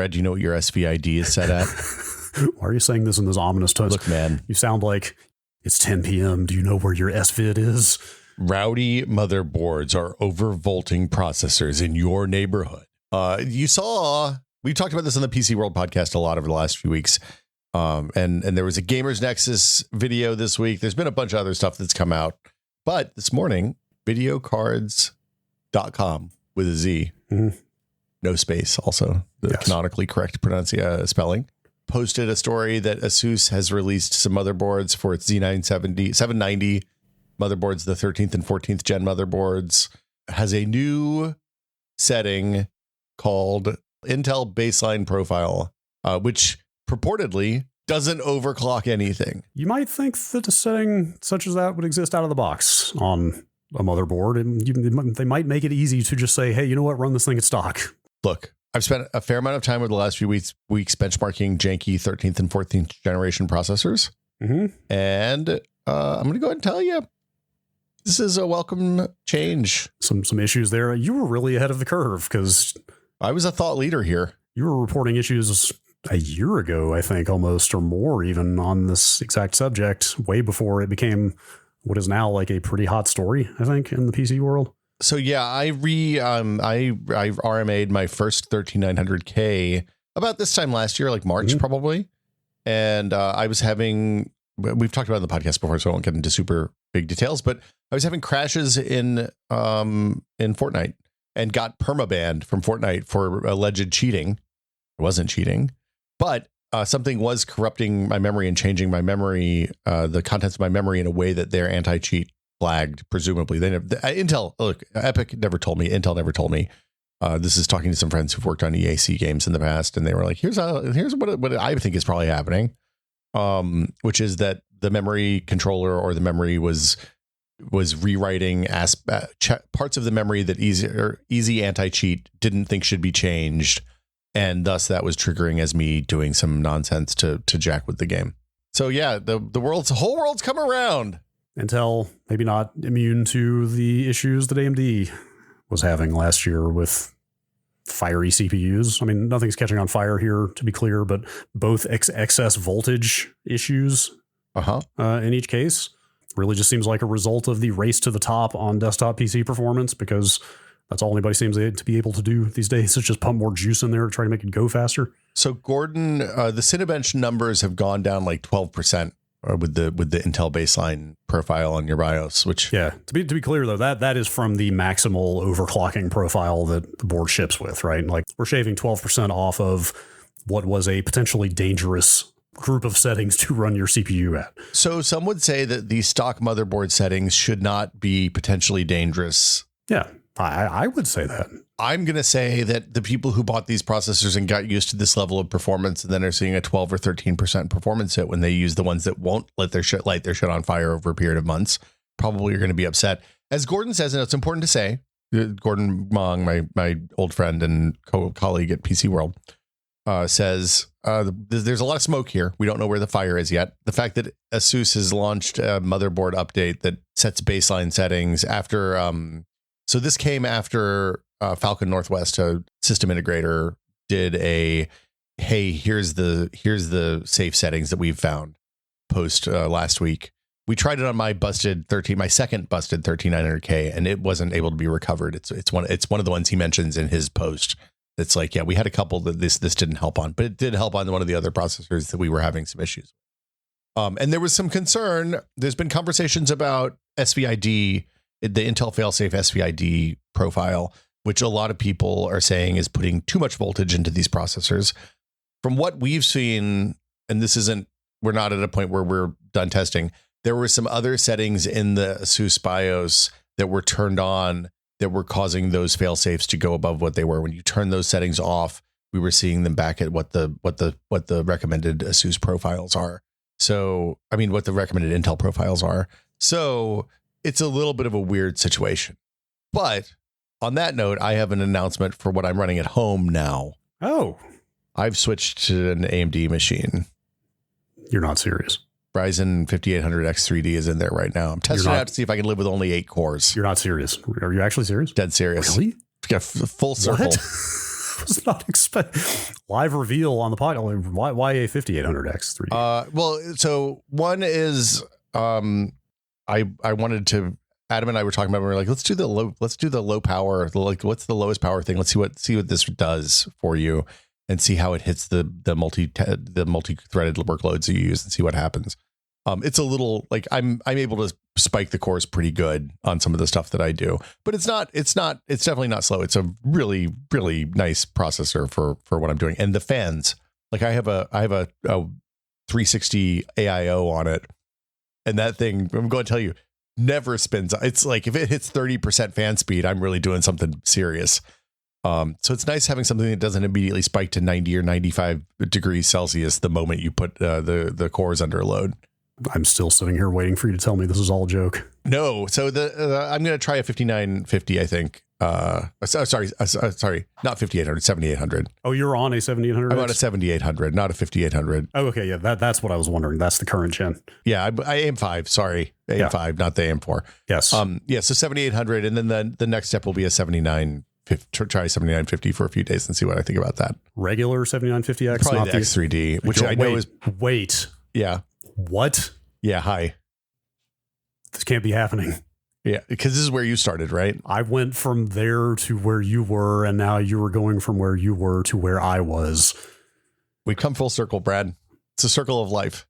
Brad, do you know what your SVID is set at? Why are you saying this in this ominous tone? Look, man. You sound like it's 10 p.m. Do you know where your SVID is? Rowdy motherboards are overvolting processors in your neighborhood. We talked about this on the PC World podcast a lot over the last few weeks. And there was a Gamers Nexus video this week. There's been a bunch of other stuff that's come out. But this morning, videocards.com with a Z, no space, also the canonically correct spelling, posted a story that ASUS has released some motherboards for its Z790 motherboards, the 13th and 14th gen motherboards, has a new setting called Intel Baseline Profile, which purportedly doesn't overclock anything. You might think that a setting such as that would exist out of the box on a motherboard, and they might make it easy to just say, hey, you know what, run this thing at stock. Look, I've spent a fair amount of time over the last few weeks benchmarking janky 13th and 14th generation processors. And I'm going to go ahead and tell you, this is a welcome change. Some issues there. You were really ahead of the curve because I was a thought leader here. You were reporting issues a year ago, I think, almost, or more even, on this exact subject, way before it became what is now like a pretty hot story, I think, in the PC world. So yeah, I RMA'd my first 13900K about this time last year, like March probably. And I was having, we've talked about it in the podcast before, so I won't get into super big details, but I was having crashes in Fortnite and got permabanned from Fortnite for alleged cheating. It wasn't cheating, but something was corrupting my memory and changing my memory, the contents of my memory in a way that their anti-cheat flagged, presumably. They never, Intel, look, Epic never told me, Intel never told me. This is talking to some friends who've worked on EAC games in the past, and they were like, here's what I think is probably happening, which is that the memory controller or the memory was rewriting parts of the memory that easy anti-cheat didn't think should be changed. And thus that was triggering as me doing some nonsense to jack with the game. So yeah, the whole world's come around. Intel maybe not immune to the issues that AMD was having last year with fiery CPUs. I mean, nothing's catching on fire here, to be clear, but both excess voltage issues in each case really just seems like a result of the race to the top on desktop PC performance, because that's all anybody seems to be able to do these days is just pump more juice in there to try to make it go faster. So Gordon, the Cinebench numbers have gone down like 12% with the Intel Baseline Profile on your BIOS, which to be clear though, that is from the maximal overclocking profile that the board ships with, right? Like we're shaving 12% off of what was a potentially dangerous group of settings to run your CPU at. So some would say that the stock motherboard settings should not be potentially dangerous. Yeah, I would say that. I'm going to say that the people who bought these processors and got used to this level of performance and then are seeing a 12 or 13% performance hit when they use the ones that won't light their shit on fire over a period of months, probably are going to be upset. As Gordon says, and it's important to say, Gordon Mong, my old friend and colleague at PC World, says there's a lot of smoke here. We don't know where the fire is yet. The fact that ASUS has launched a motherboard update that sets baseline settings after... So this came after Falcon Northwest, a system integrator, did a, hey, here's the safe settings that we've found post last week. We tried it on my second busted 13900K, and it wasn't able to be recovered. It's one of the ones he mentions in his post. It's like, yeah, we had a couple that this didn't help on, but it did help on one of the other processors that we were having some issues. And there was some concern. There's been conversations about SVID, the Intel failsafe SVID profile, which a lot of people are saying is putting too much voltage into these processors. From what we've seen, and we're not at a point where we're done testing, there were some other settings in the ASUS BIOS that were turned on that were causing those failsafes to go above what they were. When you turn those settings off, we were seeing them back at what the recommended ASUS profiles are. So, I mean, what the recommended Intel profiles are. So it's a little bit of a weird situation. But on that note, I have an announcement for what I'm running at home now. Oh. I've switched to an AMD machine. You're not serious. Ryzen 5800X3D is in there right now. I'm testing it out to see if I can live with only 8 cores. You're not serious. Are you actually serious? Dead serious. Really? Got full circle. What? was not expecting live reveal on the podcast. Why a 5800X 3D? Well, so one is I wanted to. Adam and I were talking about. We were like, let's do the low power. Like, what's the lowest power thing? Let's see what this does for you, and see how it hits the multi-threaded workloads that you use, and see what happens. It's a little like I'm able to spike the cores pretty good on some of the stuff that I do, but it's definitely not slow. It's a really, really nice processor for what I'm doing. And the fans, like I have a 360 AIO on it, and that thing, I'm going to tell you, never spins. It's like if it hits 30% fan speed, I'm really doing something serious. So it's nice having something that doesn't immediately spike to 90 or 95 degrees Celsius the moment you put the cores under load. I'm still sitting here waiting for you to tell me this is all a joke. No. So I'm going to try a 5950, I think. Sorry, not 5800, 7800. Oh, you're on a 7800? I'm on a 7800, not a 5800. Oh, okay. Yeah, that's what I was wondering. That's the current gen. Yeah, I AM5. Sorry, AM5, not the AM4. Yes. Yeah. So 7800, and then the next step will be a 7950. Try 7950 for a few days and see what I think about that. Regular 7950X, probably not the X3D, which I know is. Wait. Yeah. What? Yeah. Hi. This can't be happening. Yeah, because this is where you started, right? I went from there to where you were, and now you were going from where you were to where I was. We've come full circle, Brad. It's a circle of life.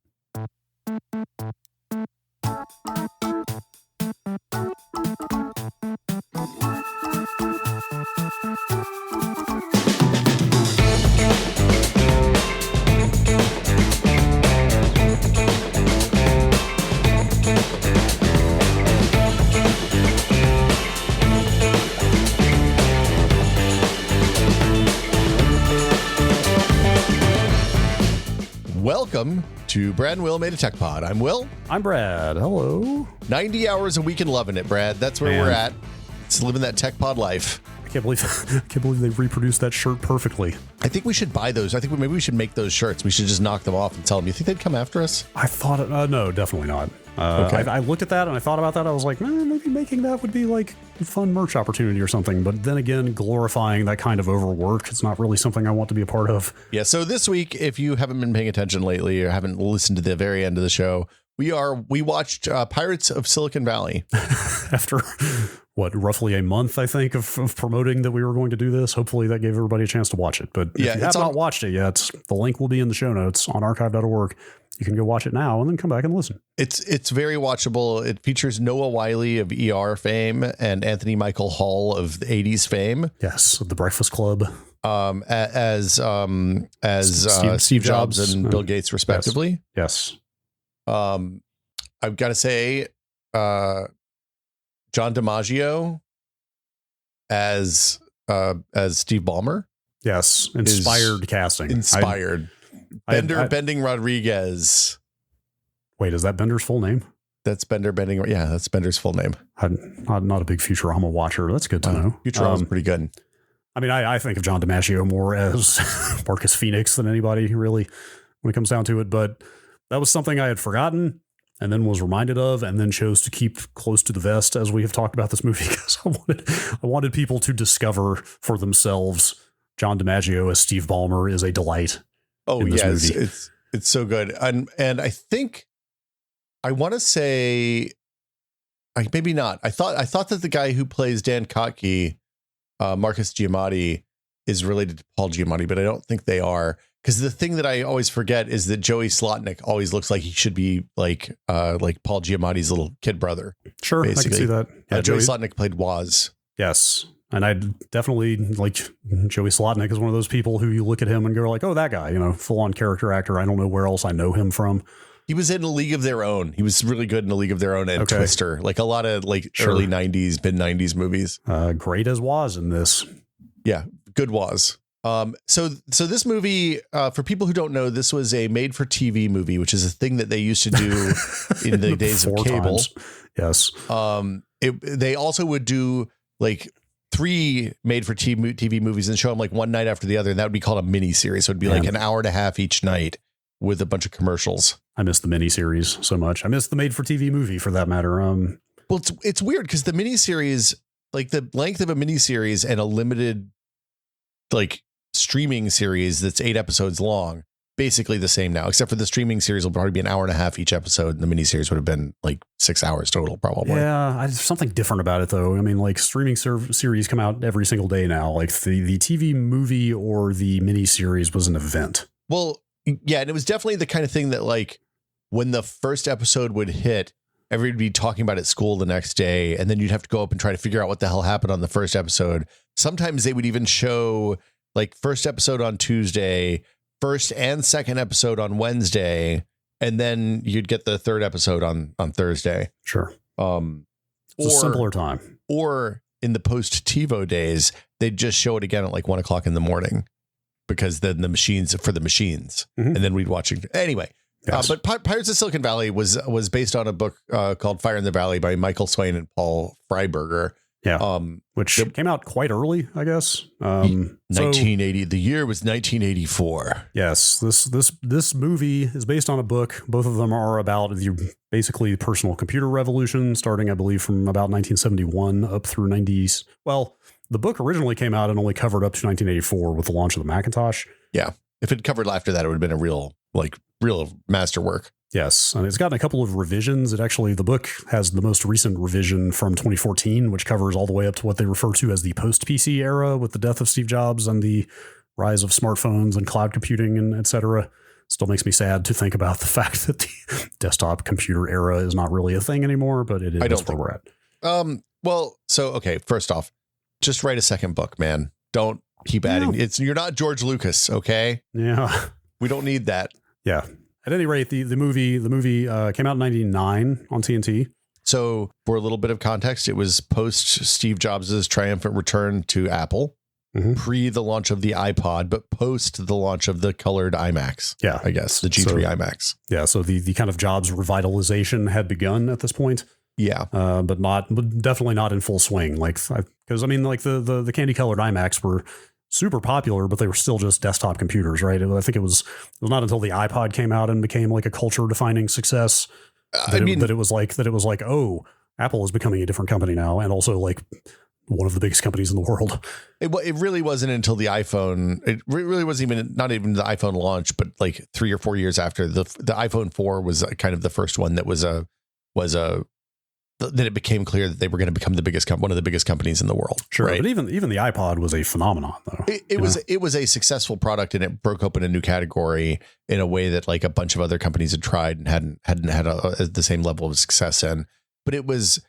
Welcome to Brad and Will Made a Tech Pod. I'm Will. I'm Brad. Hello. 90 hours a week and loving it, Brad. That's where we're at. It's living that tech pod life. I can't believe they reproduced that shirt perfectly. I think we should buy those. I think maybe we should make those shirts. We should just knock them off and tell them. You think they'd come after us? I thought, no, definitely not. Okay. I looked at that and I thought about that. I was like, maybe making that would be like a fun merch opportunity or something. But then again, glorifying that kind of overwork, it's not really something I want to be a part of. Yeah. So this week, if you haven't been paying attention lately or haven't listened to the very end of the show, we watched Pirates of Silicon Valley. After roughly a month, I think, of promoting that we were going to do this. Hopefully that gave everybody a chance to watch it. But if you have not watched it yet, the link will be in the show notes on archive.org. You can go watch it now and then come back and listen. It's very watchable. It features Noah Wiley of ER fame and Anthony Michael Hall of the 80s fame. Yes, The Breakfast Club. As Steve Jobs and Bill Gates, respectively. Yes. I've got to say, John DiMaggio as Steve Ballmer. Yes, inspired casting. Inspired. Bending Rodriguez. Wait, is that Bender's full name? That's Bender Bending. Yeah, that's Bender's full name. I'm not a big Futurama watcher. That's good to know. Futurama's pretty good. I mean, I think of John DiMaggio more as Marcus Phoenix than anybody, really, when it comes down to it. But that was something I had forgotten and then was reminded of and then chose to keep close to the vest as we have talked about this movie because I wanted people to discover for themselves John DiMaggio as Steve Ballmer is a delight. Oh, yes. It's so good. And I think I want to say maybe not. I thought that the guy who plays Dan Kotke, Marcus Giamatti, is related to Paul Giamatti, but I don't think they are. Because the thing that I always forget is that Joey Slotnick always looks like he should be like Paul Giamatti's little kid brother. Sure, basically. I can see that. Yeah, Joey Slotnick played Woz. Yes. And I definitely like Joey Slotnick is one of those people who you look at him and go like, oh, that guy, full on character actor. I don't know where else I know him from. He was in A League of Their Own. He was really good in A League of Their Own and Twister, like a lot of early 90s, mid 90s movies. Great as Woz in this. Yeah, good Woz. So this movie, for people who don't know, this was a made-for-TV movie, which is a thing that they used to do in the days of cable. Yes. They also would do like 3 made-for-TV movies and show them like one night after the other, and that would be called a mini series. So it'd be like an hour and a half each night with a bunch of commercials. I miss the mini series so much. I miss the made-for-TV movie for that matter. Well, it's weird because the mini series, like the length of a mini series and a limited like streaming series that's 8 episodes long, basically the same now, except for the streaming series will probably be an hour and a half each episode, and the miniseries would have been like 6 hours total, probably. Yeah, there's something different about it, though. I mean, like streaming series come out every single day now. Like the TV movie or the miniseries was an event. Well, yeah, and it was definitely the kind of thing that, like, when the first episode would hit, everybody would be talking about it at school the next day, and then you'd have to go up and try to figure out what the hell happened on the first episode. Sometimes they would even show, like, first episode on Tuesday, first and second episode on Wednesday, and then you'd get the third episode on Thursday. Sure. It's a simpler time. Or in the post TiVo days, they'd just show it again at like 1 o'clock in the morning, because then the machines, and then we'd watch it anyway. Yes. But Pirates of Silicon Valley was based on a book called Fire in the Valley by Michael Swain and Paul Freiberger. Yeah, which came out quite early, I guess. 1980. The year was 1984. Yes, this movie is based on a book. Both of them are about the basically personal computer revolution, starting, I believe, from about 1971 up through 90s. Well, the book originally came out and only covered up to 1984 with the launch of the Macintosh. Yeah, if it covered after that, it would have been a real masterwork. Yes, and it's gotten a couple of revisions. The book has the most recent revision from 2014, which covers all the way up to what they refer to as the post-PC era, with the death of Steve Jobs and the rise of smartphones and cloud computing and et cetera. Still makes me sad to think about the fact that the desktop computer era is not really a thing anymore, but it is. I don't think where we're at. Well, so, okay, first off, just write a second book, man. Don't keep adding. You're not George Lucas, okay? Yeah. We don't need that. Yeah. At any rate, the movie came out in 1999 on TNT. So for a little bit of context, it was post Steve Jobs' triumphant return to Apple, pre the launch of the iPod, but post the launch of the colored iMacs. Yeah, I guess the G3 iMacs. Yeah. So the kind of Jobs revitalization had begun at this point. Yeah. But definitely not in full swing. Because I mean, like the candy colored iMacs were super popular, but they were still just desktop computers, right? I think it was not until the iPod came out and became like a culture defining success that it was like, oh, Apple is becoming a different company now, and also like one of the biggest companies in the world. It really wasn't until the iPhone. It really wasn't not even the iPhone launch, but like 3 or 4 years after the iPhone 4 was kind of the first one that that it became clear that they were going to become one of the biggest companies in the world. Sure, right? But even the iPod was a phenomenon, though. It was a successful product, and it broke open a new category in a way that like a bunch of other companies had tried and hadn't had the same level of success in. But it was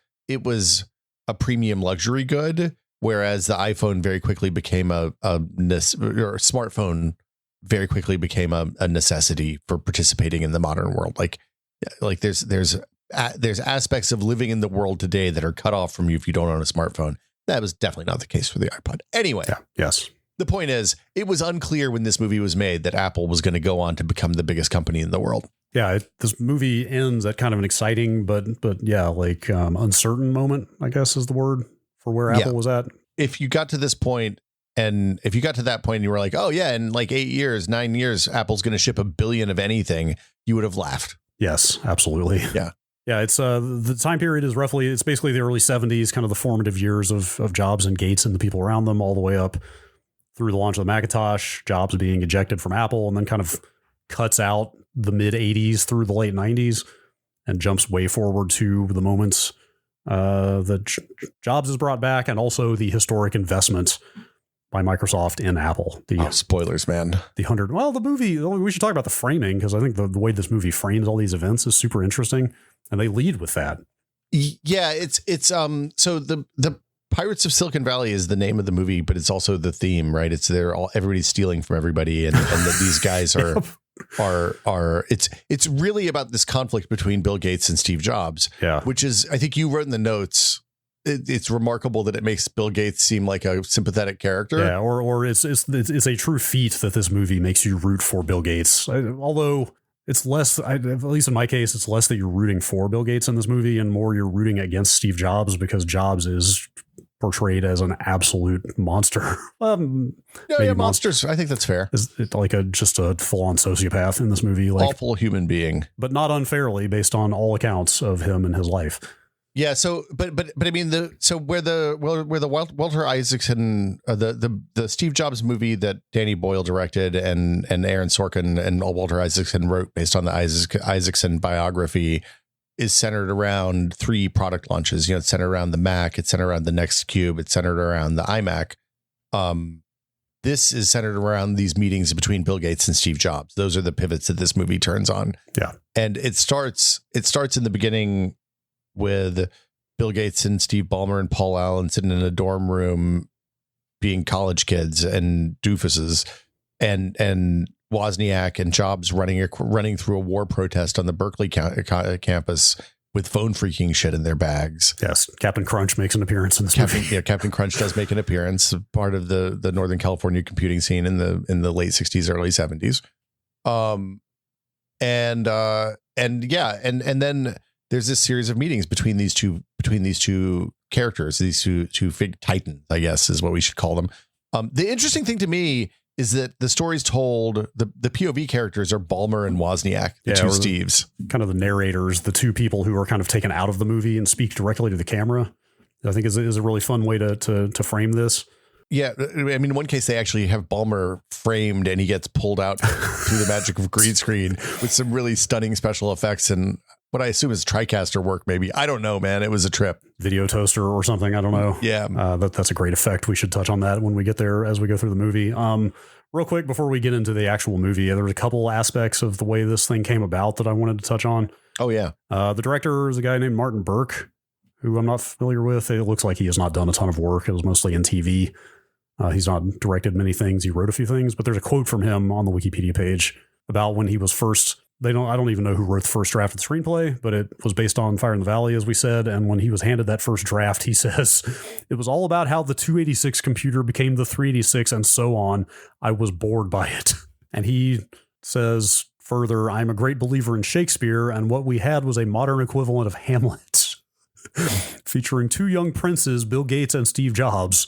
a premium luxury good, whereas the iPhone very quickly became or smartphone very quickly became a necessity for participating in the modern world. Like there's aspects of living in the world today that are cut off from you if you don't own a smartphone. That was definitely not the case for the iPod. Anyway, yes. The point is, it was unclear when this movie was made that Apple was going to go on to become the biggest company in the world. Yeah, this movie ends at kind of an exciting, but uncertain moment, I guess is the word for where Apple was at. If you got to this point, and if you got to that point and you were like, oh yeah, in like 9 years, Apple's going to ship 1 billion of anything, you would have laughed. Yes, absolutely. Yeah. Yeah, it's the time period is it's basically the early 70s, kind of the formative years of Jobs and Gates and the people around them, all the way up through the launch of the Macintosh, Jobs being ejected from Apple, and then kind of cuts out the mid 80s through the late 90s and jumps way forward to the moments that Jobs is brought back, and also the historic investment by Microsoft in Apple. Spoilers, man. The movie, we should talk about the framing, because I think the way this movie frames all these events is super interesting. And they lead with that. Yeah, it's so the Pirates of Silicon Valley is the name of the movie, but it's also the theme, right? It's everybody's stealing from everybody, and that these guys are it's really about this conflict between Bill Gates and Steve Jobs. Yeah, which is, I think you wrote in the notes, it's remarkable that it makes Bill Gates seem like a sympathetic character. Yeah, or it's a true feat that this movie makes you root for Bill Gates, although. It's less, at least in my case, it's less that you're rooting for Bill Gates in this movie and more you're rooting against Steve Jobs, because Jobs is portrayed as an absolute monster. Monsters. I think that's fair. Is like just a full-on sociopath in this movie, like awful human being, but not unfairly based on all accounts of him and his life. Yeah. So, but I mean, where the Walter Isaacson, the Steve Jobs movie that Danny Boyle directed and Aaron Sorkin and Walter Isaacson wrote based on the Isaacson biography is centered around 3 product launches. It's centered around the Mac, it's centered around the Next Cube, it's centered around the iMac. This is centered around these meetings between Bill Gates and Steve Jobs. Those are the pivots that this movie turns on. Yeah. And it starts in the beginning with Bill Gates and Steve Ballmer and Paul Allen sitting in a dorm room being college kids and doofuses, and Wozniak and Jobs running through a war protest on the Berkeley campus with phone freaking shit in their bags. Yes. Captain Crunch makes an appearance in this movie. Yeah, Captain Crunch does make an appearance, part of the Northern California computing scene in the late 60s, early 70s. And then there's this series of meetings between these two characters, these two big titans, I guess is what we should call them. The interesting thing to me is that the story's told, the POV characters are Ballmer and Wozniak, the two Steves. Kind of the narrators, the 2 people who are kind of taken out of the movie and speak directly to the camera. I think is a really fun way to frame this. Yeah, I mean, in one case, they actually have Ballmer framed and he gets pulled out through the magic of green screen with some really stunning special effects and what I assume is TriCaster work, maybe. I don't know, man. It was a trip. Video toaster or something. I don't know. Yeah. That's a great effect. We should touch on that when we get there as we go through the movie. Real quick, before we get into the actual movie, there was a couple aspects of the way this thing came about that I wanted to touch on. Oh, yeah. The director is a guy named Martin Burke, who I'm not familiar with. It looks like he has not done a ton of work. It was mostly in TV. He's not directed many things. He wrote a few things, but there's a quote from him on the Wikipedia page about when he was first. I don't even know who wrote the first draft of the screenplay, but it was based on Fire in the Valley, as we said. And when he was handed that first draft, he says, "It was all about how the 286 computer became the 386 and so on. I was bored by it." And he says further, "I'm a great believer in Shakespeare, and what we had was a modern equivalent of Hamlet, featuring 2 young princes, Bill Gates and Steve Jobs.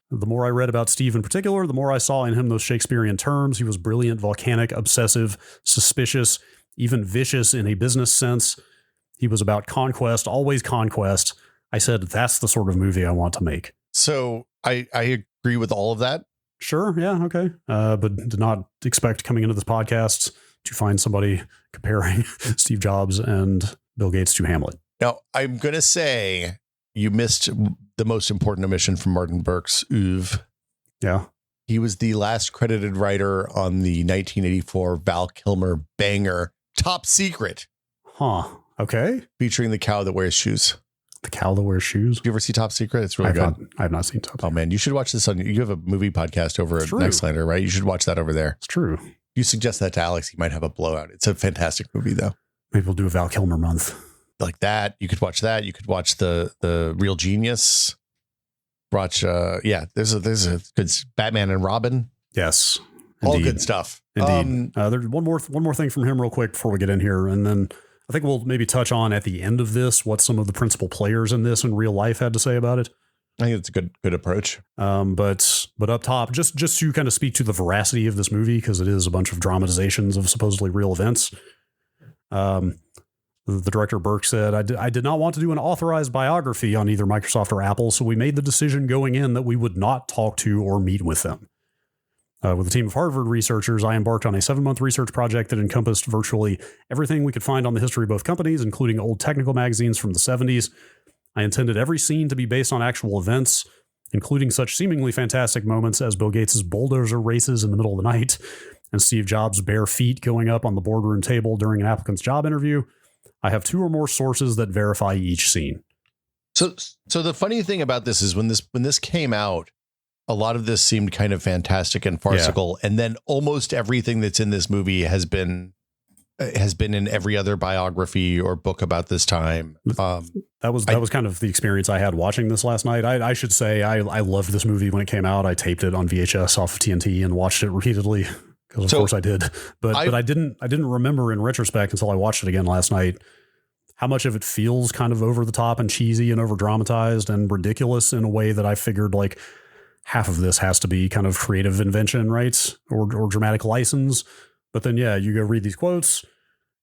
The more I read about Steve in particular, the more I saw in him those Shakespearean terms. He was brilliant, volcanic, obsessive, suspicious, even vicious in a business sense. He was about conquest, always conquest. I said, that's the sort of movie I want to make." So I agree with all of that. Sure. Yeah. Okay. But did not expect coming into this podcast to find somebody comparing Steve Jobs and Bill Gates to Hamlet. Now, I'm going to say you missed the most important omission from Martin Burke's oeuvre. Yeah. He was the last credited writer on the 1984 Val Kilmer banger, Top Secret. Huh. Okay. Featuring the cow that wears shoes. The cow that wears shoes? Do you ever see Top Secret? It's really good. I have not seen Top Secret. Oh, man. You should watch this you have a movie podcast over at Nextlander, right? You should watch that over there. It's true. You suggest that to Alex, he might have a blowout. It's a fantastic movie, though. Maybe we'll do a Val Kilmer month. Like that. You could watch that. You could watch the Real Genius. Watch, there's a good Batman and Robin. Yes. All Indeed. good stuff. Indeed. There's one more thing from him real quick before we get in here. And then I think we'll maybe touch on at the end of this what some of the principal players in this in real life had to say about it. I think it's a good approach. But up top, just to kind of speak to the veracity of this movie, because it is a bunch of dramatizations of supposedly real events. The director Burke said, I did not want to do an authorized biography on either Microsoft or Apple, so we made the decision going in that we would not talk to or meet with them. With a team of Harvard researchers, I embarked on a 7-month research project that encompassed virtually everything we could find on the history of both companies, including old technical magazines from the 70s. I intended every scene to be based on actual events, including such seemingly fantastic moments as Bill Gates' bulldozer races in the middle of the night and Steve Jobs' bare feet going up on the boardroom table during an applicant's job interview. I have 2 or more sources that verify each scene. So the funny thing about this is when this came out, a lot of this seemed kind of fantastic and farcical. Yeah. And then almost everything that's in this movie has been in every other biography or book about this time. That was kind of the experience I had watching this last night. I should say I loved this movie when it came out. I taped it on VHS off of TNT and watched it repeatedly. Because of course I did, but I didn't remember in retrospect until I watched it again last night how much of it feels kind of over the top and cheesy and over dramatized and ridiculous in a way that I figured like half of this has to be kind of creative invention, right, or dramatic license. But then you go read these quotes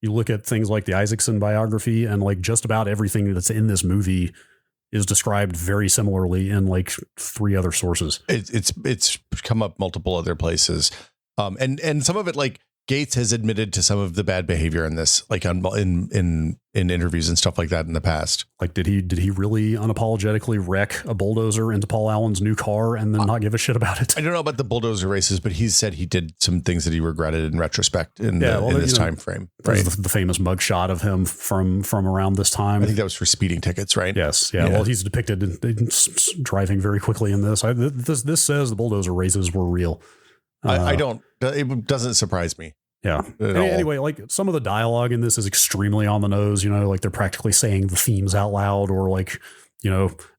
you look at things like the Isaacson biography, and like just about everything that's in this movie is described very similarly in like 3 other sources. It's come up multiple other places. And some of it, like Gates has admitted to some of the bad behavior in this, like in interviews and stuff like that in the past. Like, did he really unapologetically wreck a bulldozer into Paul Allen's new car and then not give a shit about it? I don't know about the bulldozer races, but he said he did some things that he regretted in retrospect in this time frame. Right, the famous mugshot of him from around this time. I think that was for speeding tickets, right? Yes, yeah. Well, he's depicted in driving very quickly in this. This says the bulldozer races were real. I don't. It doesn't surprise me. Yeah. Anyway, like some of the dialogue in this is extremely on the nose, like they're practically saying the themes out loud, or like,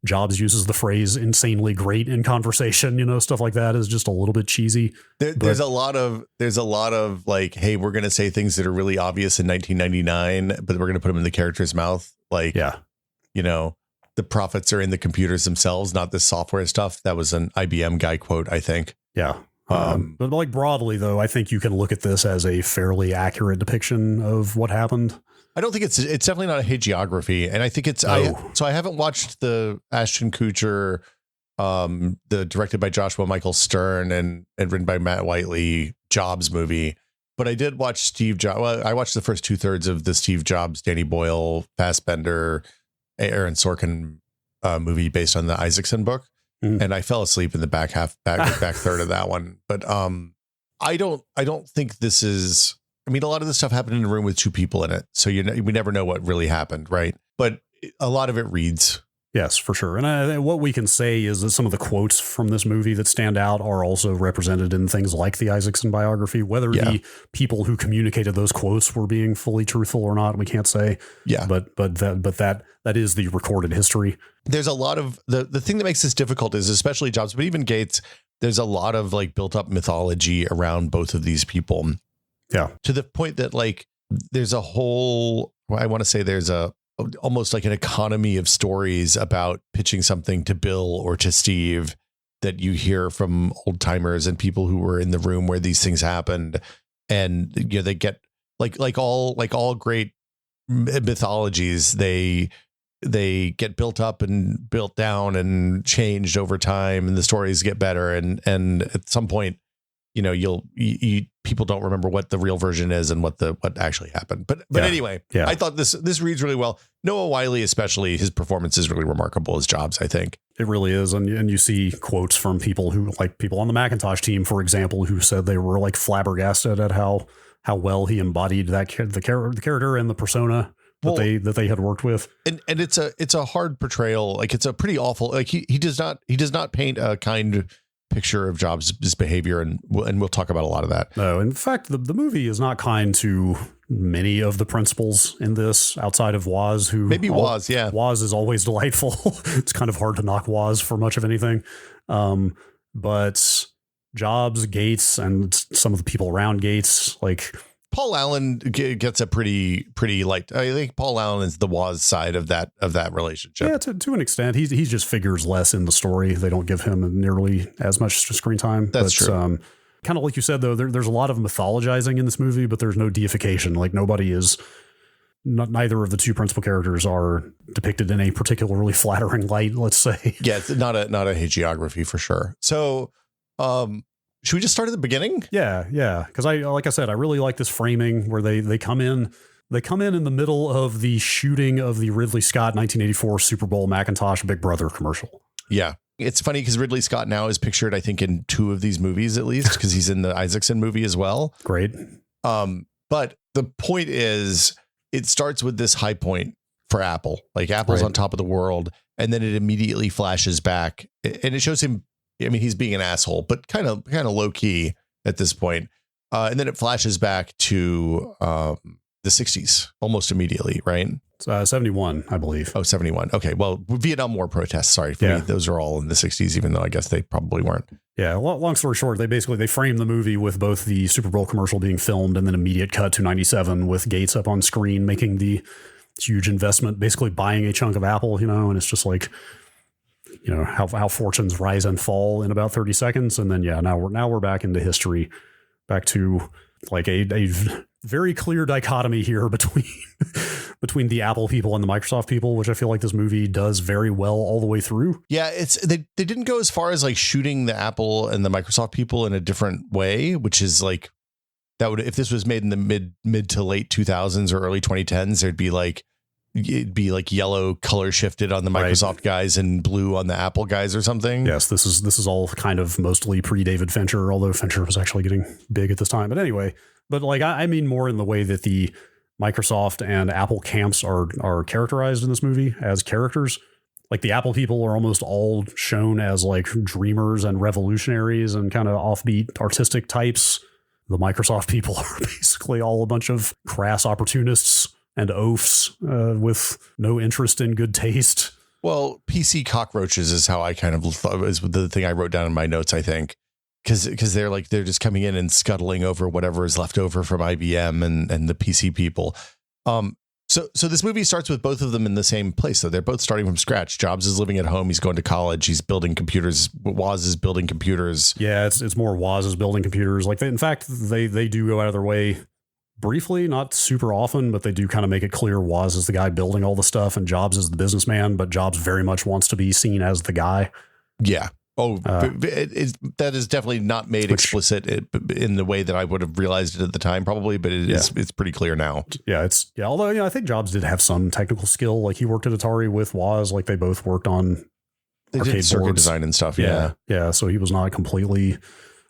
Jobs uses the phrase insanely great in conversation, stuff like that is just a little bit cheesy. There's a lot of like, hey, we're going to say things that are really obvious in 1999, but we're going to put them in the character's mouth. Like, the profits are in the computers themselves, not the software stuff. That was an IBM guy quote, I think. Yeah. But like broadly, though, I think you can look at this as a fairly accurate depiction of what happened. I don't think it's definitely not a hagiography. And I think I haven't watched the Ashton Kutcher, the directed by Joshua Michael Stern and written by Matt Whiteley Jobs movie. But I did watch Steve Jobs. Well, I watched the first 2/3 of the Steve Jobs, Danny Boyle, Fassbender, Aaron Sorkin movie based on the Isaacson book. And I fell asleep in the back third of that one. But I don't think this is. I mean, a lot of this stuff happened in a room with 2 people in it, so we never know what really happened, right? But a lot of it reads. Yes, for sure. And what we can say is that some of the quotes from this movie that stand out are also represented in things like the Isaacson biography. Whether the people who communicated those quotes were being fully truthful or not, we can't say. Yeah, but that is the recorded history. There's a lot of the thing that makes this difficult is especially Jobs, but even Gates. There's a lot of like built up mythology around both of these people. Yeah, to the point that like there's a whole. I want to say there's almost like an economy of stories about pitching something to Bill or to Steve that you hear from old timers and people who were in the room where these things happened. And, they get like all great mythologies, they get built up and built down and changed over time, and the stories get better. And at some point, people don't remember what the real version is and what actually happened. But anyway, I thought this reads really well. Noah Wyle, especially, his performance is really remarkable as Jobs, I think. It really is. And you see quotes from people on the Macintosh team, for example, who said they were like flabbergasted at how well he embodied the character and the persona that they had worked with. And it's a hard portrayal. Like, it's a pretty awful, like he does not paint a kind picture of Jobs' behavior, and we'll talk about a lot of that. No, in fact, the movie is not kind to many of the principals in this, outside of Woz, who Woz, yeah. Woz is always delightful. It's kind of hard to knock Woz for much of anything. But Jobs, Gates, and some of the people around Gates, like Paul Allen gets a pretty light. I think Paul Allen is the Woz side of that relationship. Yeah, to an extent, he just figures less in the story. They don't give him nearly as much screen time. That's true. Kind of like you said, though, there's a lot of mythologizing in this movie, but there's no deification. Like neither of the 2 principal characters are depicted in a particularly flattering light, let's say. Yeah, it's not a hagiography for sure. So, should we just start at the beginning? Yeah. Because like I said, I really like this framing where they come in in the middle of the shooting of the Ridley Scott 1984 Super Bowl Macintosh Big Brother commercial. Yeah. It's funny because Ridley Scott now is pictured, I think, in 2 of these movies, at least, because he's in the Isaacson movie as well. Great. But the point is, it starts with this high point for Apple. Like, Apple's on top of the world, and then it immediately flashes back, and it shows him. I mean, he's being an asshole, but kind of low key at this point. And then it flashes back to the 60s almost immediately, right? 71, I believe. Oh, 71. Okay. Well, Vietnam War protests. Sorry for me. Those are all in the 60s, even though I guess they probably weren't. Yeah. Long story short, they frame the movie with both the Super Bowl commercial being filmed and then immediate cut to 97 with Gates up on screen making the huge investment, basically buying a chunk of Apple, and it's just like, how fortunes rise and fall in about 30 seconds. And then, now we're back into history, back to like a very clear dichotomy here between the Apple people and the Microsoft people, which I feel like this movie does very well all the way through. Yeah, they didn't go as far as like shooting the Apple and the Microsoft people in a different way, which is like that would, if this was made in the mid to late 2000s or early 2010s, it'd be like yellow color shifted on the Microsoft guys and blue on the Apple guys or something. Yes, this is all kind of mostly pre-David Fincher, although Fincher was actually getting big at this time. But anyway, but like I mean more in the way that the Microsoft and Apple camps are characterized in this movie as characters. Like the Apple people are almost all shown as like dreamers and revolutionaries and kind of offbeat artistic types. The Microsoft people are basically all a bunch of crass opportunists and oafs with no interest in good taste. Well, PC cockroaches is how I kind of thought, is the thing I wrote down in my notes, I think. Because they're just coming in and scuttling over whatever is left over from IBM and the PC people. So this movie starts with both of them in the same place. So they're both starting from scratch. Jobs is living at home. He's going to college. He's building computers. Woz is building computers. Yeah, it's more Woz is building computers. Like in fact, they do go out of their way briefly, not super often, but they do kind of make it clear Woz is the guy building all the stuff and Jobs is the businessman. But Jobs very much wants to be seen as the guy. Yeah. That is definitely not made explicit in the way that I would have realized it at the time, probably, but it's pretty clear now. Yeah, although I think Jobs did have some technical skill. Like he worked at Atari with Woz, like they both worked on arcade circuit boards. Design and stuff. Yeah. So he was not completely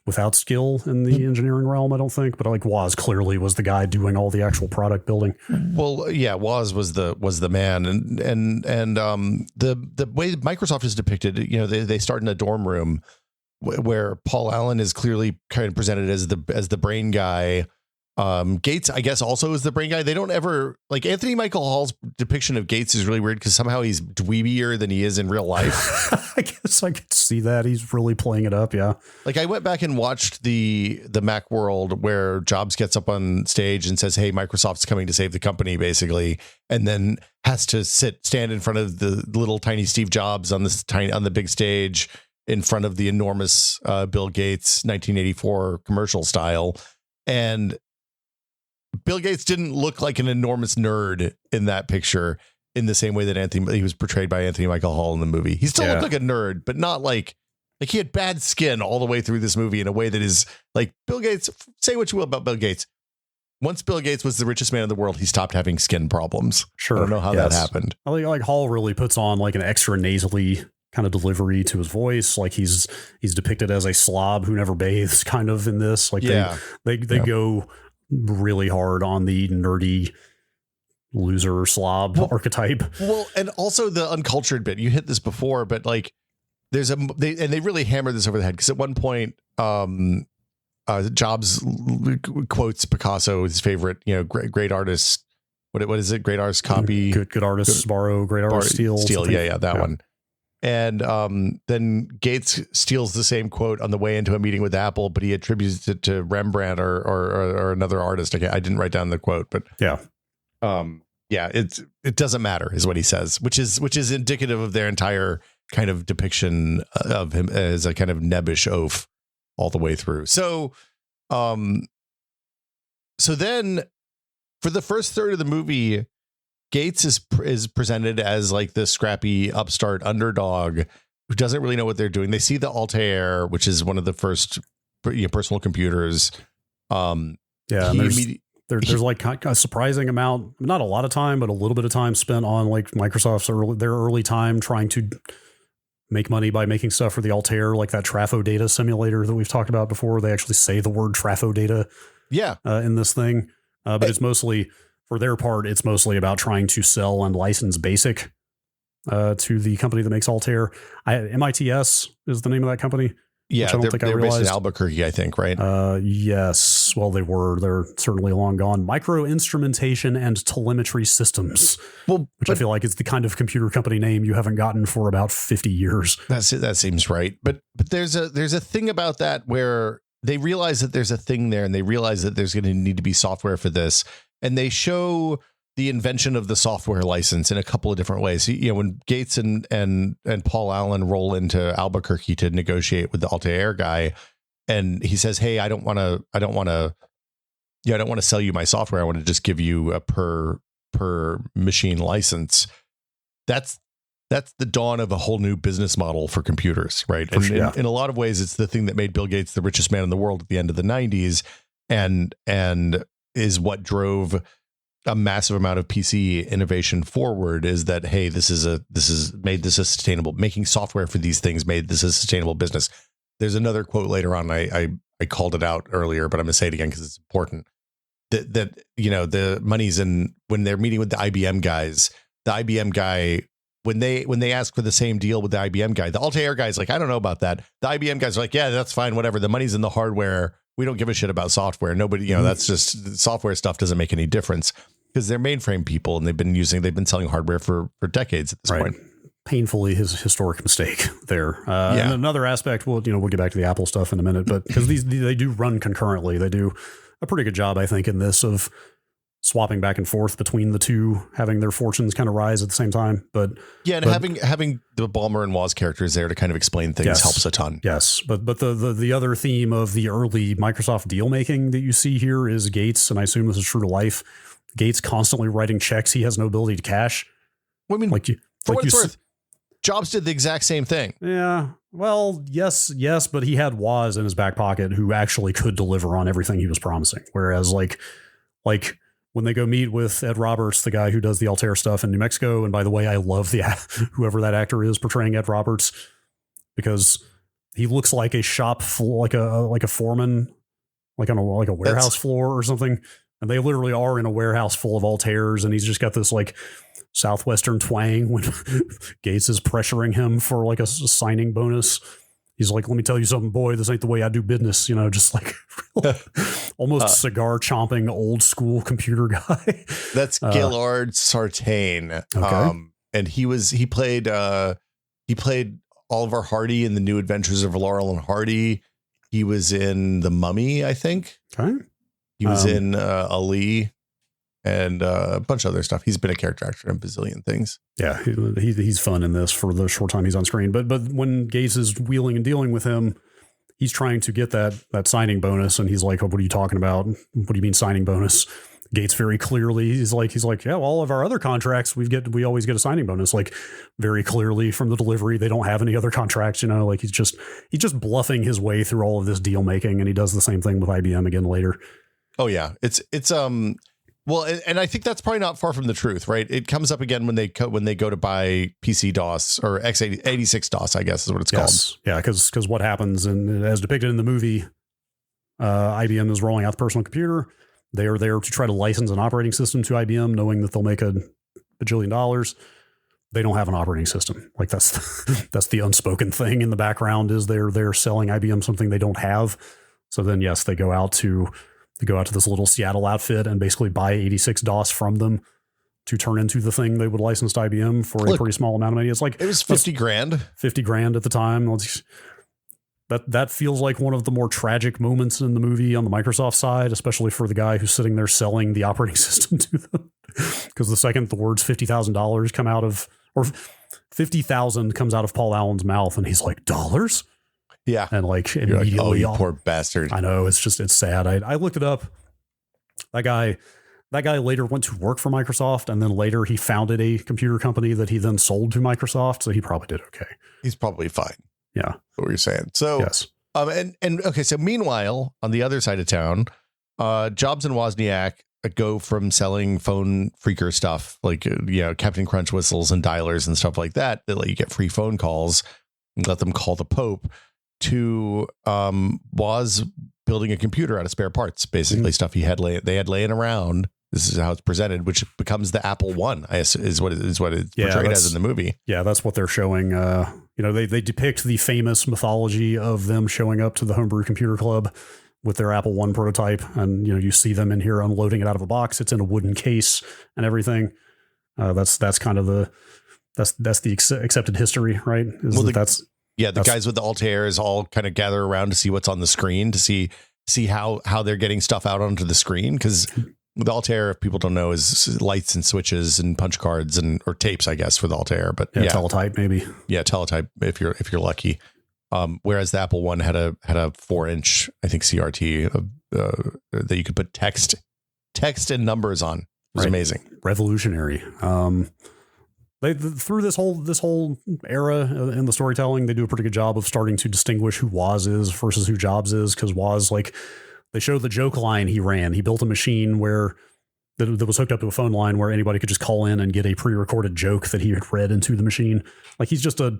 without skill in the engineering realm, I don't think. But like Woz clearly was the guy doing all the actual product building. Well, yeah, Woz was the man, and the way Microsoft is depicted, they start in a dorm room where Paul Allen is clearly kind of presented as the brain guy. Gates, I guess, also is the brain guy. They don't ever like Anthony Michael Hall's depiction of Gates is really weird because somehow he's dweebier than he is in real life. I guess I could see that. He's really playing it up. Yeah. Like I went back and watched the Mac World where Jobs gets up on stage and says, "Hey, Microsoft's coming to save the company," basically, and then has to stand in front of the little tiny Steve Jobs on the big stage in front of the enormous Bill Gates 1984 commercial style. And Bill Gates didn't look like an enormous nerd in that picture in the same way that he was portrayed by Anthony Michael Hall in the movie. He still looked like a nerd, but not like he had bad skin all the way through this movie in a way that is like Bill Gates. Say what you will about Bill Gates. Once Bill Gates was the richest man in the world, he stopped having skin problems. Sure. I don't know how that happened. I like Hall really puts on like an extra nasally kind of delivery to his voice. Like he's depicted as a slob who never bathes kind of in this. Like they go really hard on the nerdy loser slob archetype. Well, and also the uncultured bit. You hit this before, but like there's they really hammered this over the head because at one point Jobs quotes Picasso, his favorite, great artist. What is it? Great artists copy. Good artists borrow. Great artists steal. Yeah, that one. And then Gates steals the same quote on the way into a meeting with Apple, but he attributes it to Rembrandt or another artist. I didn't write down the quote, but it doesn't matter, is what he says, which is indicative of their entire kind of depiction of him as a kind of nebbish oaf all the way through. So then for the first third of the movie, Gates is presented as like the scrappy upstart underdog who doesn't really know what they're doing. They see the Altair, which is one of the first personal computers. There's like a surprising amount, not a lot of time, but a little bit of time spent on like Microsoft's early time trying to make money by making stuff for the Altair, like that Trafo data simulator that we've talked about before. They actually say the word Trafo data in this thing. But it's mostly, for their part, it's mostly about trying to sell and license BASIC to the company that makes Altair. MITS is the name of that company. Yeah, they're based in Albuquerque, I think, right? Yes. Well, they're certainly long gone. Micro Instrumentation and Telemetry Systems, which I feel like is the kind of computer company name you haven't gotten for about 50 years. That seems right. But there's a thing about that where they realize that there's a thing there, and they realize that there's going to need to be software for this, and they show the invention of the software license in a couple of different ways. When Gates and Paul Allen roll into Albuquerque to negotiate with the Altair guy, and he says, "Hey, I don't want to I don't want to sell you my software. I want to just give you a per machine license. That's the dawn of a whole new business model for computers, right? And in a lot of ways, it's the thing that made Bill Gates the richest man in the world at the end of the 90s, and is what drove a massive amount of PC innovation forward. Is that, hey, this is made this a sustainable, making software for these things made this a sustainable business. There's another quote later on. I called it out earlier, but I'm gonna say it again because it's important. That the money's in when they're meeting with the IBM guys. The IBM guy, when they ask for the same deal with the IBM guy, the Altair guy's like, I don't know about that. The IBM guys are like, yeah, that's fine, whatever. The money's in the hardware. We don't give a shit about software. Nobody, that's just software stuff doesn't make any difference because they're mainframe people and they've been selling hardware for decades at this point. Painfully his historic mistake there. And another aspect, we'll get back to the Apple stuff in a minute, but because they do run concurrently, they do a pretty good job, I think, in this of swapping back and forth between the two, having their fortunes kind of rise at the same time. But having the Ballmer and Woz characters there to kind of explain things helps a ton. Yes, but the other theme of the early Microsoft deal making that you see here is Gates, and I assume this is true to life. Gates constantly writing checks he has no ability to cash. Well, I mean, for what it's worth, Jobs did the exact same thing. Yeah. Well, yes, but he had Woz in his back pocket who actually could deliver on everything he was promising. Whereas like when they go meet with Ed Roberts, the guy who does the Altair stuff in New Mexico, and by the way, I love whoever that actor is portraying Ed Roberts because he looks like a shop like a foreman, like on a warehouse floor or something. And they literally are in a warehouse full of Altairs, and he's just got this like Southwestern twang when Gates is pressuring him for like a signing bonus. He's like, let me tell you something, boy, this ain't the way I do business. Just like almost cigar chomping old school computer guy. That's Gaylord Sartain. Okay. And he played Oliver Hardy in The New Adventures of Laurel and Hardy. He was in The Mummy, I think. Okay. He was in Ali and a bunch of other stuff. He's been a character actor in a bazillion things. Yeah, he's fun in this for the short time he's on screen. But when Gates is wheeling and dealing with him, he's trying to get that signing bonus, and he's like, oh, "What are you talking about? What do you mean signing bonus?" Gates very clearly, he's like, yeah, well, all of our other contracts, we always get a signing bonus. Like very clearly from the delivery, they don't have any other contracts. Like he's just bluffing his way through all of this deal making, and he does the same thing with IBM again later. Oh yeah, it's well, and I think that's probably not far from the truth, right? It comes up again when they go to buy PC DOS or x86 DOS, I guess is what it's called. Yeah, because what happens, and as depicted in the movie, IBM is rolling out the personal computer. They are there to try to license an operating system to IBM, knowing that they'll make $1 bajillion. They don't have an operating system. Like that's the unspoken thing in the background is they're selling IBM something they don't have. So then, yes, they go out to this little Seattle outfit and basically buy 86 DOS from them to turn into the thing they would license to IBM for a pretty small amount of money. It's like it was $50,000. $50,000 at the time. That feels like one of the more tragic moments in the movie on the Microsoft side, especially for the guy who's sitting there selling the operating system to them. Because the second the words $50,000 come out of, or 50,000 comes out of Paul Allen's mouth, and he's like, dollars? Yeah. And like immediately, like, oh, you poor bastard. I know, it's sad. I looked it up. That guy later went to work for Microsoft, and then later he founded a computer company that he then sold to Microsoft. So he probably did okay. He's probably fine. Yeah. What you're saying. So, yes. And okay. So meanwhile, on the other side of town, Jobs and Wozniak go from selling phone freaker stuff like, Captain Crunch whistles and dialers and stuff like that let you get free phone calls and let them call the Pope, to Woz building a computer out of spare parts, basically stuff they had laying around. This is how it's presented, which becomes the Apple One, is what it's portrayed as in the movie. Yeah, that's what they're showing. They depict the famous mythology of them showing up to the Homebrew Computer Club with their Apple One prototype, and you see them in here unloading it out of a box. It's in a wooden case and everything. That's kind of the accepted history, right? The guys with the Altairs all kind of gather around to see what's on the screen, to see how they're getting stuff out onto the screen. Because the Altair, if people don't know, is lights and switches and punch cards or tapes, I guess, for the Altair. But teletype maybe. Yeah, teletype if you're lucky. Whereas the Apple One had a 4-inch, I think, CRT, that you could put text and numbers on. It was amazing. Revolutionary. They through this whole era in the storytelling, they do a pretty good job of starting to distinguish who Woz is versus who Jobs is, because Woz, like, they show the joke line he ran. He built a machine that was hooked up to a phone line where anybody could just call in and get a pre-recorded joke that he had read into the machine. Like, he's just a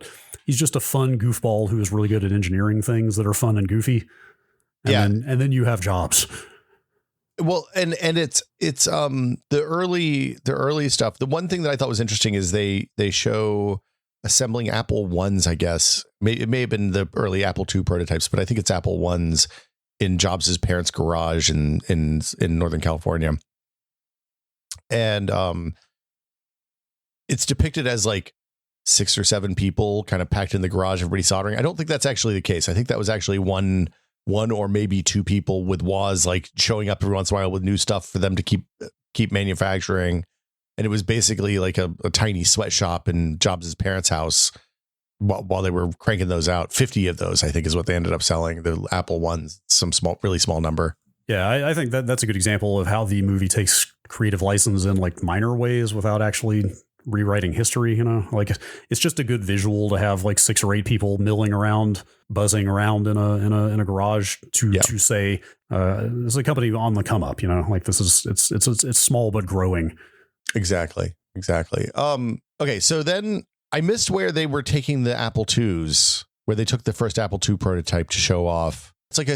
fun goofball who is really good at engineering things that are fun and goofy. And then you have Jobs. Well, and it's the early stuff. The one thing that I thought was interesting is they show assembling Apple Ones, I guess. It may have been the early Apple II prototypes, but I think it's Apple Ones in Jobs's parents' garage in Northern California. And it's depicted as like 6 or 7 people kind of packed in the garage, everybody soldering. I don't think that's actually the case. I think that was actually one or maybe 2 people with Woz like showing up every once in a while with new stuff for them to keep manufacturing. And it was basically like a tiny sweatshop in Jobs' parents' house while they were cranking those out. 50 of those, I think, is what they ended up selling. The Apple Ones, some really small number. Yeah, I think that's a good example of how the movie takes creative license in like minor ways without actually rewriting history. You know, like it's just a good visual to have like 6 or 8 people milling around, buzzing around in a garage to say this is a company on the come up. You know, like this is it's small but growing. Exactly. Okay, so then I missed where they were taking the Apple IIs, where they took the first Apple II prototype to show off. It's like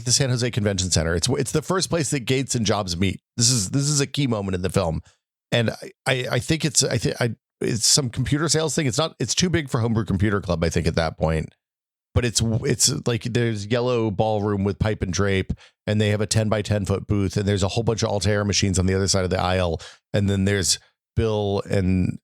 the San Jose Convention Center. It's the first place that Gates and Jobs meet. This is a key moment in the film, and I think it's some computer sales thing. It's too big for Homebrew Computer Club, I think, at that point. But it's like there's yellow ballroom with pipe and drape, and they have a 10 by 10 foot booth, and there's a whole bunch of Altair machines on the other side of the aisle, and then there's Bill and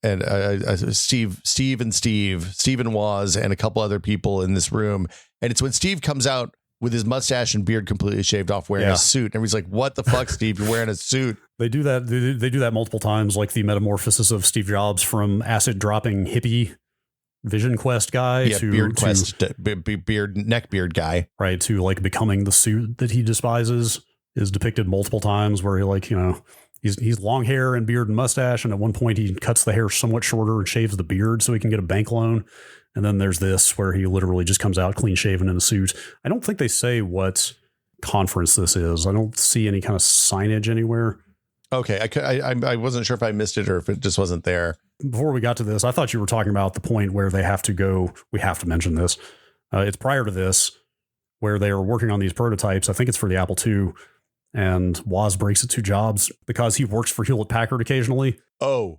Steve and Woz and a couple other people in this room, and it's when Steve comes out with his mustache and beard completely shaved off, wearing a suit. And everybody's like, what the fuck, Steve? You're wearing a suit. They do that. They do that multiple times, like the metamorphosis of Steve Jobs from acid dropping hippie Vision Quest guy to Beard Quest, neck beard guy. Right. To like becoming the suit that he despises is depicted multiple times where he like, you know, he's long hair and beard and mustache. And at one point he cuts the hair somewhat shorter and shaves the beard so he can get a bank loan. And then there's this where he literally just comes out clean shaven in a suit. I don't think they say what conference this is. I don't see any kind of signage anywhere. Okay. I wasn't sure if I missed it or if it just wasn't there. Before we got to this, I thought you were talking about the point where they have to go. We have to mention this. It's prior to this where they are working on these prototypes. I think it's for the Apple II. And Woz breaks it to Jobs because he works for Hewlett Packard occasionally. Oh.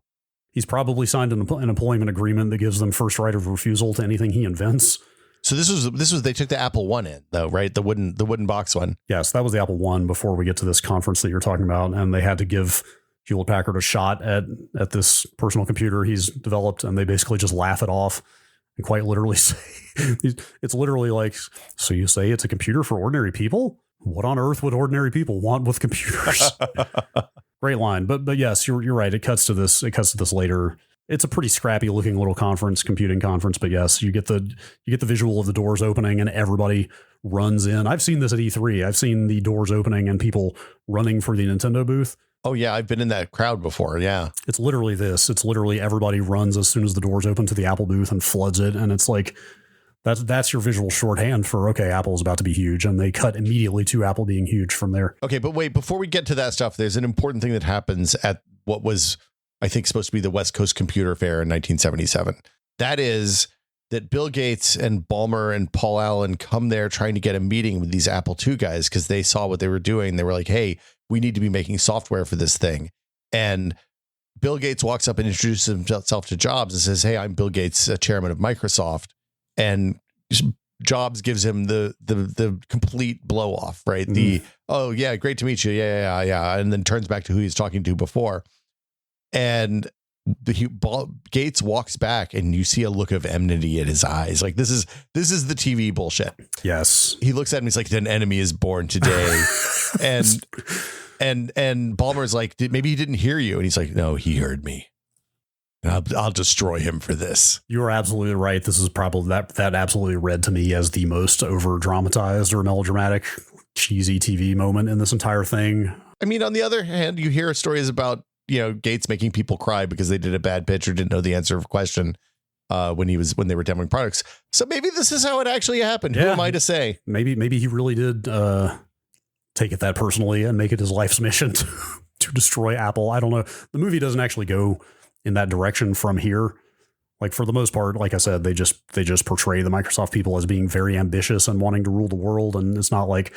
He's probably signed an employment agreement that gives them first right of refusal to anything he invents. So this was they took the Apple I in though, right? The wooden box one. Yes, that was the Apple I before we get to this conference that you're talking about, and they had to give Hewlett Packard a shot at this personal computer he's developed, and they basically just laugh it off and quite literally say, it's literally like, so you say it's a computer for ordinary people? What on earth would ordinary people want with computers? Great line, but yes, you're right. It cuts to this later. It's a pretty scrappy looking little computing conference, but yes, you get the visual of the doors opening and everybody runs in. I've seen this at E3. I've seen the doors opening and people running for the Nintendo booth. Oh yeah, I've been in that crowd before. Yeah, it's literally this. It's literally everybody runs as soon as the doors open to the Apple booth and floods it, and it's like that's your visual shorthand for, okay, Apple's about to be huge, and they cut immediately to Apple being huge from there. Okay, but wait, before we get to that stuff, there's an important thing that happens at what was, I think, supposed to be the West Coast Computer Fair in 1977. That is that Bill Gates and Ballmer and Paul Allen come there trying to get a meeting with these Apple II guys because they saw what they were doing. They were like, hey, we need to be making software for this thing. And Bill Gates walks up and introduces himself to Jobs and says, hey, I'm Bill Gates, chairman of Microsoft. And Jobs gives him the complete blow off, right? Mm-hmm. Oh yeah, great to meet you. Yeah. And then turns back to who he's talking to before. And Gates walks back and you see a look of enmity in his eyes. Like this is the TV bullshit. Yes. He looks at him. He's like, an enemy is born today. and Ballmer's like, maybe he didn't hear you. And he's like, no, he heard me. I'll destroy him for this. You are absolutely right. This is probably that absolutely read to me as the most over dramatized or melodramatic cheesy TV moment in this entire thing. I mean, on the other hand, you hear stories about, Gates making people cry because they did a bad pitch or didn't know the answer of a question when they were demoing products. So maybe this is how it actually happened. Yeah. Who am I to say? Maybe he really did take it that personally and make it his life's mission to destroy Apple. I don't know. The movie doesn't actually go in that direction from here. Like, for the most part, like I said, they just portray the Microsoft people as being very ambitious and wanting to rule the world. And it's not like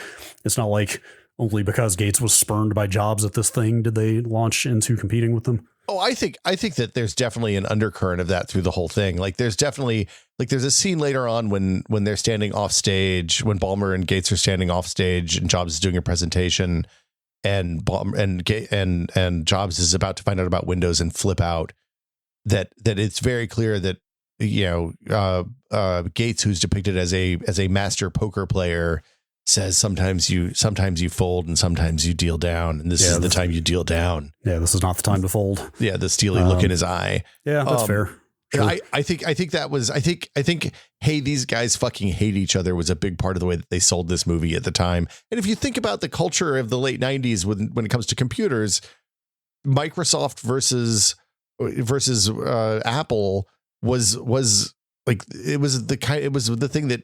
only because Gates was spurned by Jobs at this thing did they launch into competing with them. Oh, I think that there's definitely an undercurrent of that through the whole thing. Like, there's definitely there's a scene later on when they're standing off stage, when Ballmer and Gates are standing off stage and Jobs is doing a presentation, and Jobs is about to find out about Windows and flip out. That it's very clear that Gates, who's depicted as a master poker player, says sometimes you fold and sometimes you deal down, and this is the time you deal down. Yeah, this is not the time to fold. Yeah, the steely look in his eye. Yeah, that's fair. Sure. I think hey, these guys fucking hate each other was a big part of the way that they sold this movie at the time. And if you think about the culture of the late 90s when it comes to computers, Microsoft versus Apple was like, it was the thing that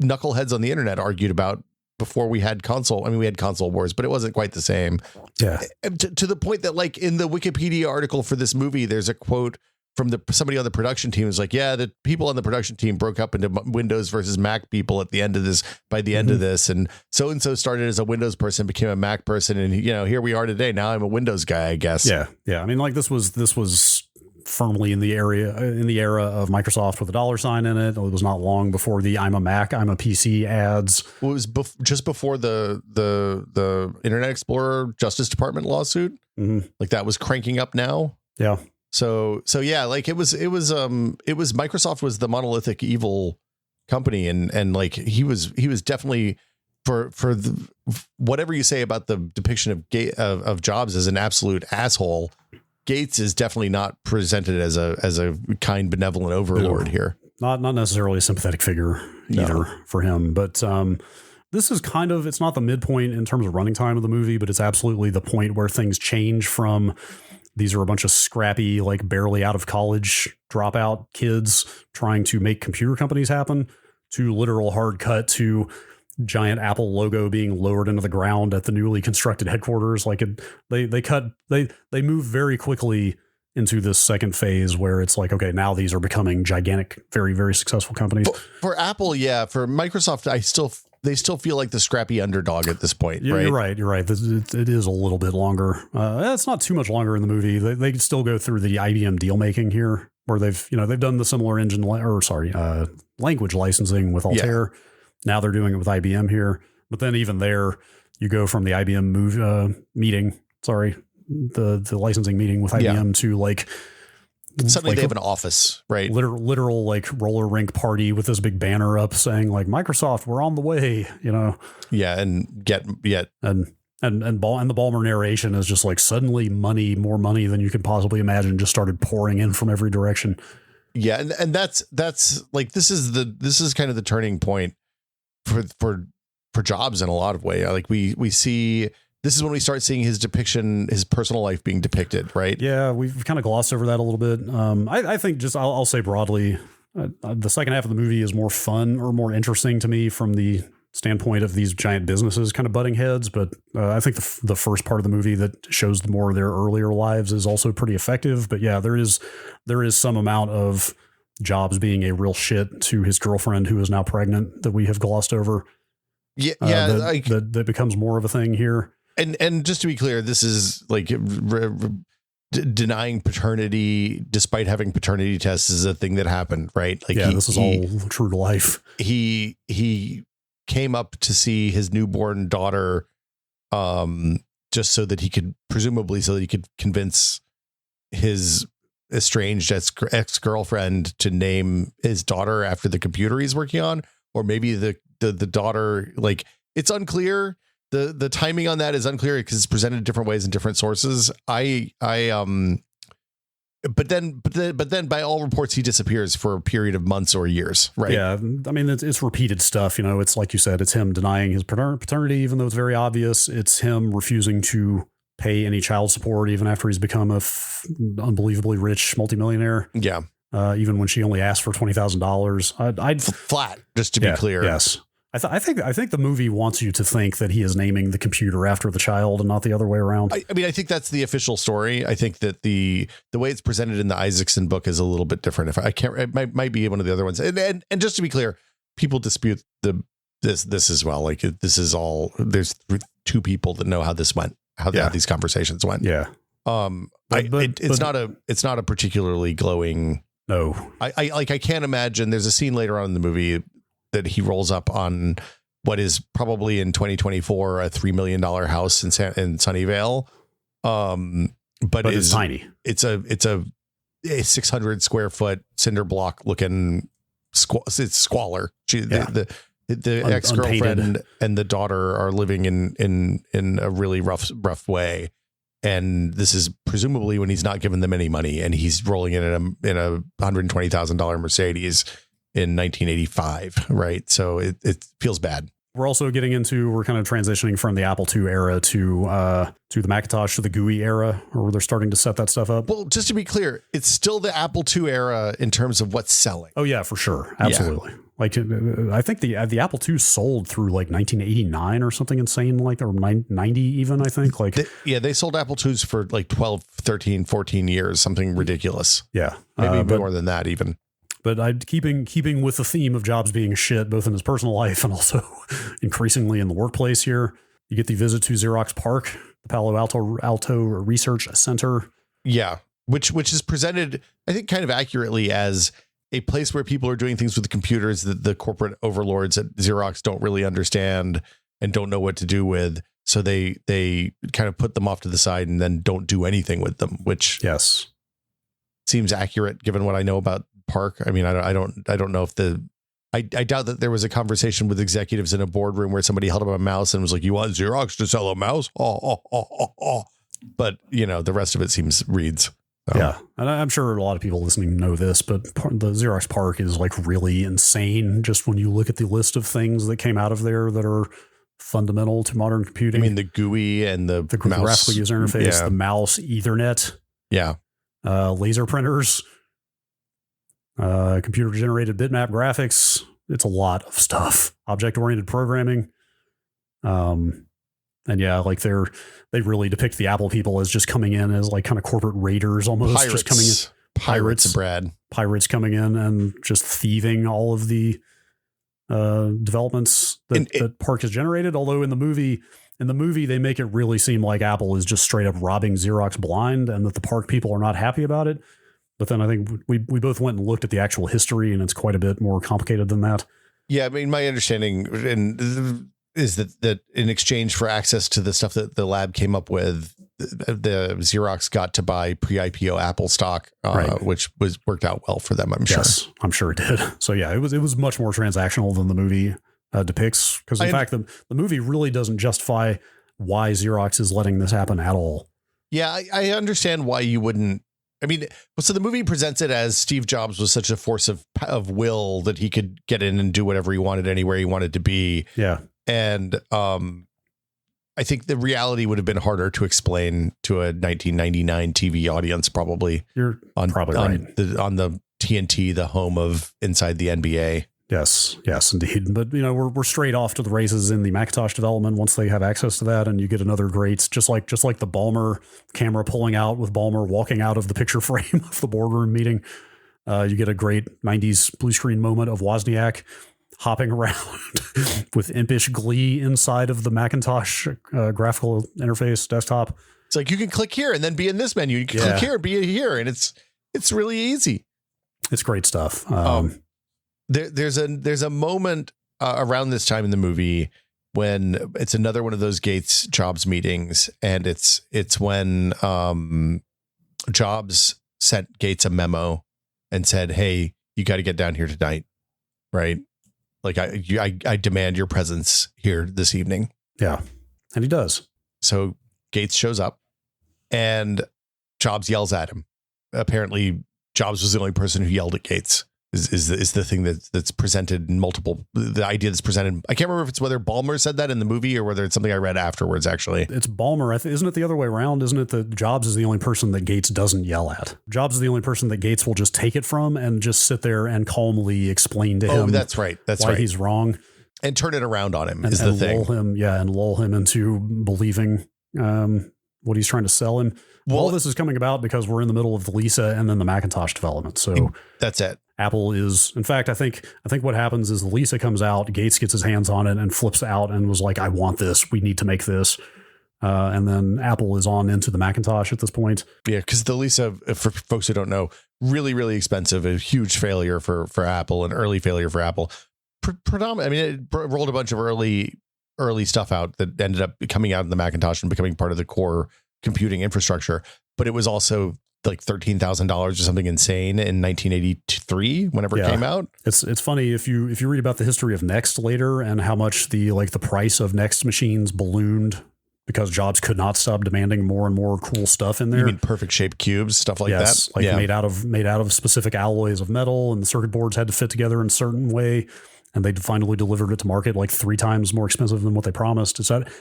knuckleheads on the internet argued about before we had console. I mean, we had console wars, but it wasn't quite the same. Yeah. To the point that, like, in the Wikipedia article for this movie, there's a quote from somebody on the production team is like, yeah, the people on the production team broke up into Windows versus Mac people at the end of this, by the end of this. And so started as a Windows person, became a Mac person. And, here we are today. Now I'm a Windows guy, I guess. Yeah. Yeah. I mean, like, this was firmly in the era of Microsoft with a $sign in it. It was not long before the I'm a Mac, I'm a PC ads. Well, it was just before the Internet Explorer Justice Department lawsuit. Mm-hmm. Like, that was cranking up now. Yeah. So yeah, like it was Microsoft was the monolithic evil company, and like he was definitely for whatever you say about the depiction of Jobs as an absolute asshole. Gates is definitely not presented as a kind, benevolent overlord here. Not necessarily a sympathetic figure either for him, but this is it's not the midpoint in terms of running time of the movie, but it's absolutely the point where things change from these are a bunch of scrappy, like, barely out of college dropout kids trying to make computer companies happen, to literal hard cut to giant Apple logo being lowered into the ground at the newly constructed headquarters. Like, they move very quickly into this second phase where it's like, okay, now these are becoming gigantic, very, very successful companies. For Apple, yeah. For Microsoft, they still feel like the scrappy underdog at this point, right? You're right. It is a little bit longer. It's not too much longer in the movie. They still go through the IBM deal making here, where they've done the similar language licensing with Altair. Yeah. Now they're doing it with IBM here. But then even there, you go from the IBM the licensing meeting with IBM to, like, suddenly they have an office, right? Literal like roller rink party with this big banner up saying, like, Microsoft, we're on the way, Yeah, and and the Ballmer narration is just like, suddenly more money than you could possibly imagine just started pouring in from every direction. Yeah, and that's like, this is kind of the turning point for Jobs in a lot of ways. Like, we see. This is when we start seeing his personal life being depicted, right? Yeah, we've kind of glossed over that a little bit. I think I'll say broadly, the second half of the movie is more fun or more interesting to me from the standpoint of these giant businesses kind of butting heads. But I think the first part of the movie that shows more of their earlier lives is also pretty effective. But yeah, there is some amount of Jobs being a real shit to his girlfriend who is now pregnant that we have glossed over. Yeah, that becomes more of a thing here. And just to be clear, this is like denying paternity despite having paternity tests is a thing that happened, right? Like, this is all true to life. He came up to see his newborn daughter, just so that he could convince his estranged ex-girlfriend to name his daughter after the computer he's working on, or maybe the daughter. Like, it's unclear. The timing on that is unclear because it's presented different ways in different sources. I but then by all reports, he disappears for a period of months or years, right? Yeah. I mean, it's repeated stuff. You know, it's like you said, it's him denying his paternity, even though it's very obvious. It's him refusing to pay any child support, even after he's become unbelievably rich multimillionaire. Yeah. Even when she only asked for $20,000. I'd flat, just to be clear. Yes. I think the movie wants you to think that he is naming the computer after the child and not the other way around. I mean, I think that's the official story. I think that the way it's presented in the Isaacson book is a little bit different. If I can't, it might be one of the other ones. And just to be clear, people dispute this as well. Like this is all. There's two people that know how this went, how these conversations went. Yeah. It's not a particularly glowing. No. I can't imagine. There's a scene later on in the movie that he rolls up on what is probably in 2024 a $3 million house in Sunnyvale, but it's tiny. It's a 600 square foot cinder block looking it's squalor. The ex-girlfriend and the daughter are living in a really rough way, and this is presumably when he's not giving them any money, and he's rolling in a $120,000 Mercedes in 1985, right? So it feels bad. We're also we're kind of transitioning from the Apple II era to the Macintosh to the GUI era, where they're starting to set that stuff up. Well, just to be clear, it's still the Apple II era in terms of what's selling. Oh yeah, for sure. Absolutely. Yeah. Like I think the Apple II sold through like 1989 or something insane, like, or 90 even, I think. Like they sold Apple IIs for like 12, 13, 14 years, something ridiculous. Yeah. Maybe more than that even. But keeping with the theme of Jobs being shit, both in his personal life and also increasingly in the workplace here, you get the visit to Xerox PARC, the Palo Alto Research Center. Yeah, which is presented, I think, kind of accurately as a place where people are doing things with computers that the corporate overlords at Xerox don't really understand and don't know what to do with. So they kind of put them off to the side and then don't do anything with them, which seems accurate given what I know about PARC. I mean, I don't know if I doubt that there was a conversation with executives in a boardroom where somebody held up a mouse and was like, "You want Xerox to sell a mouse?" But the rest of it reads. So. Yeah, and I'm sure a lot of people listening know this, but the Xerox PARC is like really insane. Just when you look at the list of things that came out of there that are fundamental to modern computing. I mean, the GUI and the mouse, graphical user interface, the mouse, Ethernet, laser printers. Computer generated bitmap graphics. It's a lot of stuff. Object-oriented programming. And like they really depict the Apple people as just coming in as like kind of corporate raiders almost. Pirates. Just coming in. Pirates coming in and just thieving all of the developments that PARC has generated. Although in the movie they make it really seem like Apple is just straight up robbing Xerox blind and that the PARC people are not happy about it. But then I think we both went and looked at the actual history, and it's quite a bit more complicated than that. Yeah, I mean, my understanding is that in exchange for access to the stuff that the lab came up with, the Xerox got to buy pre-IPO Apple stock, which worked out well for them. I'm sure. Yes, I'm sure it did. So yeah, it was much more transactional than the movie depicts. Because in fact, the movie really doesn't justify why Xerox is letting this happen at all. Yeah, I understand why you wouldn't. I mean, so the movie presents it as Steve Jobs was such a force of will that he could get in and do whatever he wanted anywhere he wanted to be. Yeah. And I think the reality would have been harder to explain to a 1999 TV audience, probably. You're probably right. On the TNT, the home of Inside the NBA. Yes, indeed. But we're straight off to the races in the Macintosh development once they have access to that, and you get another great, just like the Ballmer camera pulling out with Ballmer walking out of the picture frame of the boardroom meeting. You get a great 90s blue screen moment of Wozniak hopping around with impish glee inside of the Macintosh graphical interface desktop. It's like you can click here and then be in this menu. You can click here and be here, and it's really easy. It's great stuff. There's a moment around this time in the movie when it's another one of those Gates Jobs meetings, and it's when Jobs sent Gates a memo and said, "Hey, you got to get down here tonight, right? Like I demand your presence here this evening." Yeah, and he does. So Gates shows up, and Jobs yells at him, apparently Jobs was the only person who yelled at Gates. Is the thing that's presented in multiple, the idea that's presented. I can't remember if it's whether Ballmer said that in the movie or whether it's something I read afterwards, actually. It's Ballmer. Isn't it the other way around? Isn't it that Jobs is the only person that Gates doesn't yell at? Jobs is the only person that Gates will just take it from and just sit there and calmly explain to him. Oh, that's right. That's why right. he's wrong. And turn it around on him and, is the thing. Lull him into believing what he's trying to sell him. Well, all this is coming about because we're in the middle of the Lisa and then the Macintosh development. So that's it. Apple is, in fact, I think what happens is the Lisa comes out, Gates gets his hands on it and flips out and was like, I want this. We need to make this. And then Apple is on into the Macintosh at this point. Yeah, because the Lisa, for folks who don't know, really, really expensive, a huge failure for Apple, an early failure for Apple. Predominant. I mean, it rolled a bunch of early stuff out that ended up coming out in the Macintosh and becoming part of the core computing infrastructure. But it was also like $13,000 or something insane in 1983 whenever it came out. It's funny if you read about the history of Next later and how much the price of Next machines ballooned because Jobs could not stop demanding more and more cool stuff in there. You mean perfect shaped cubes, stuff like that? Like made out of specific alloys of metal, and the circuit boards had to fit together in a certain way. And they finally delivered it to market like 3 times more expensive than what they promised.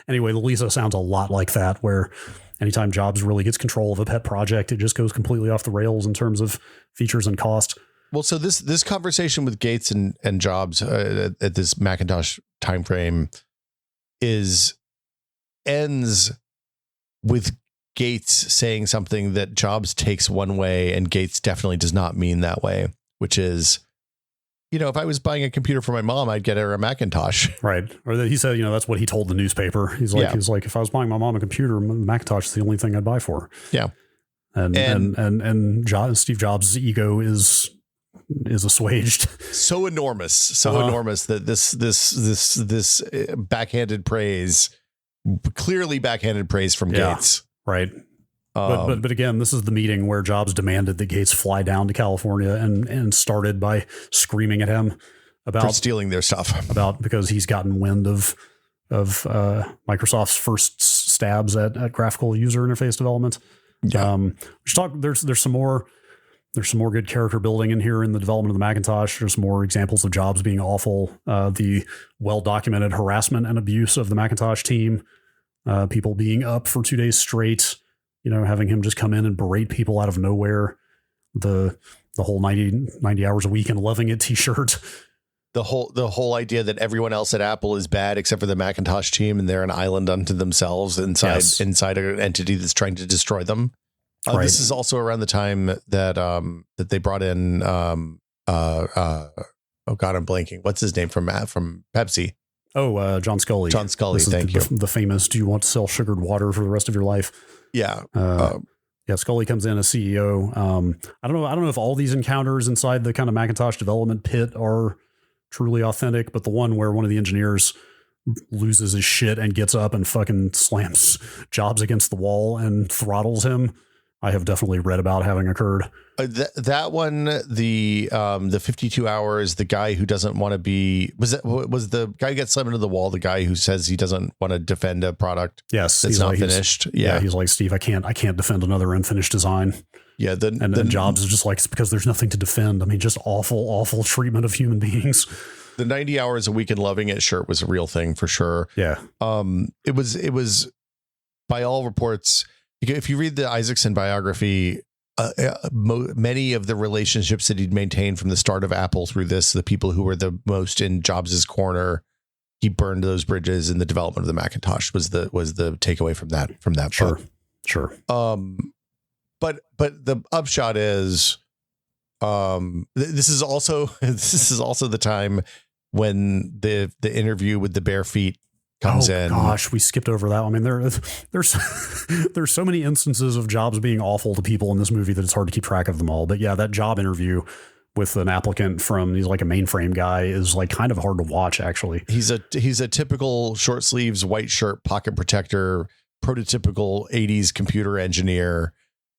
Anyway, the Lisa sounds a lot like that, where anytime Jobs really gets control of a pet project, it just goes completely off the rails in terms of features and cost. Well, so this conversation with Gates and Jobs at this Macintosh timeframe ends with Gates saying something that Jobs takes one way and Gates definitely does not mean that way, which is, if I was buying a computer for my mom, I'd get her a Macintosh. Right. Or that he said, that's what he told the newspaper. He's like, if I was buying my mom a computer, Macintosh is the only thing I'd buy for her. Yeah. And Steve Jobs' ego is assuaged. So enormous enormous that this backhanded praise, clearly backhanded praise from Gates. Right. But again, this is the meeting where Jobs demanded that Gates fly down to California and started by screaming at him about stealing their stuff, because he's gotten wind of Microsoft's first stabs at graphical user interface development. Yeah. There's some more good character building in here in the development of the Macintosh. There's more examples of Jobs being awful. The well-documented harassment and abuse of the Macintosh team, people being up for 2 days straight, having him just come in and berate people out of nowhere. The whole 90 hours a week and loving it t-shirt. The whole idea that everyone else at Apple is bad except for the Macintosh team and they're an island unto themselves inside an entity that's trying to destroy them. Right. This is also around the time that they brought in oh God, I'm blanking. What's his name from Pepsi? Oh, John Scully. John Scully. Thank you. The famous, do you want to sell sugared water for the rest of your life? Yeah. Scully comes in as CEO. I don't know if all these encounters inside the kind of Macintosh development pit are truly authentic, but the one where one of the engineers loses his shit and gets up and fucking slams Jobs against the wall and throttles him, I have definitely read about having occurred. That one, the 52 hours, the guy who doesn't want to be, was the guy who gets slammed into the wall, the guy who says he doesn't want to defend a product that's not finished. Yeah. He's like, Steve, I can't defend another unfinished design. Yeah. Then Jobs is just like, it's because there's nothing to defend. I mean, just awful treatment of human beings. The 90 hours a week and loving it shirt was a real thing for sure. Yeah. It was by all reports, if you read the Isaacson biography, many of the relationships that he'd maintained from the start of Apple through this, the people who were the most in Jobs's corner, he burned those bridges in the development of the Macintosh was the takeaway from that book. Sure. But the upshot is, this is also the time when the interview with the bare feet comes in. Gosh, we skipped over that. I mean, there's so many instances of Jobs being awful to people in this movie that it's hard to keep track of them all. But yeah, that job interview with an applicant he's like a mainframe guy is like kind of hard to watch, actually. He's a typical short sleeves, white shirt, pocket protector, prototypical 80s computer engineer.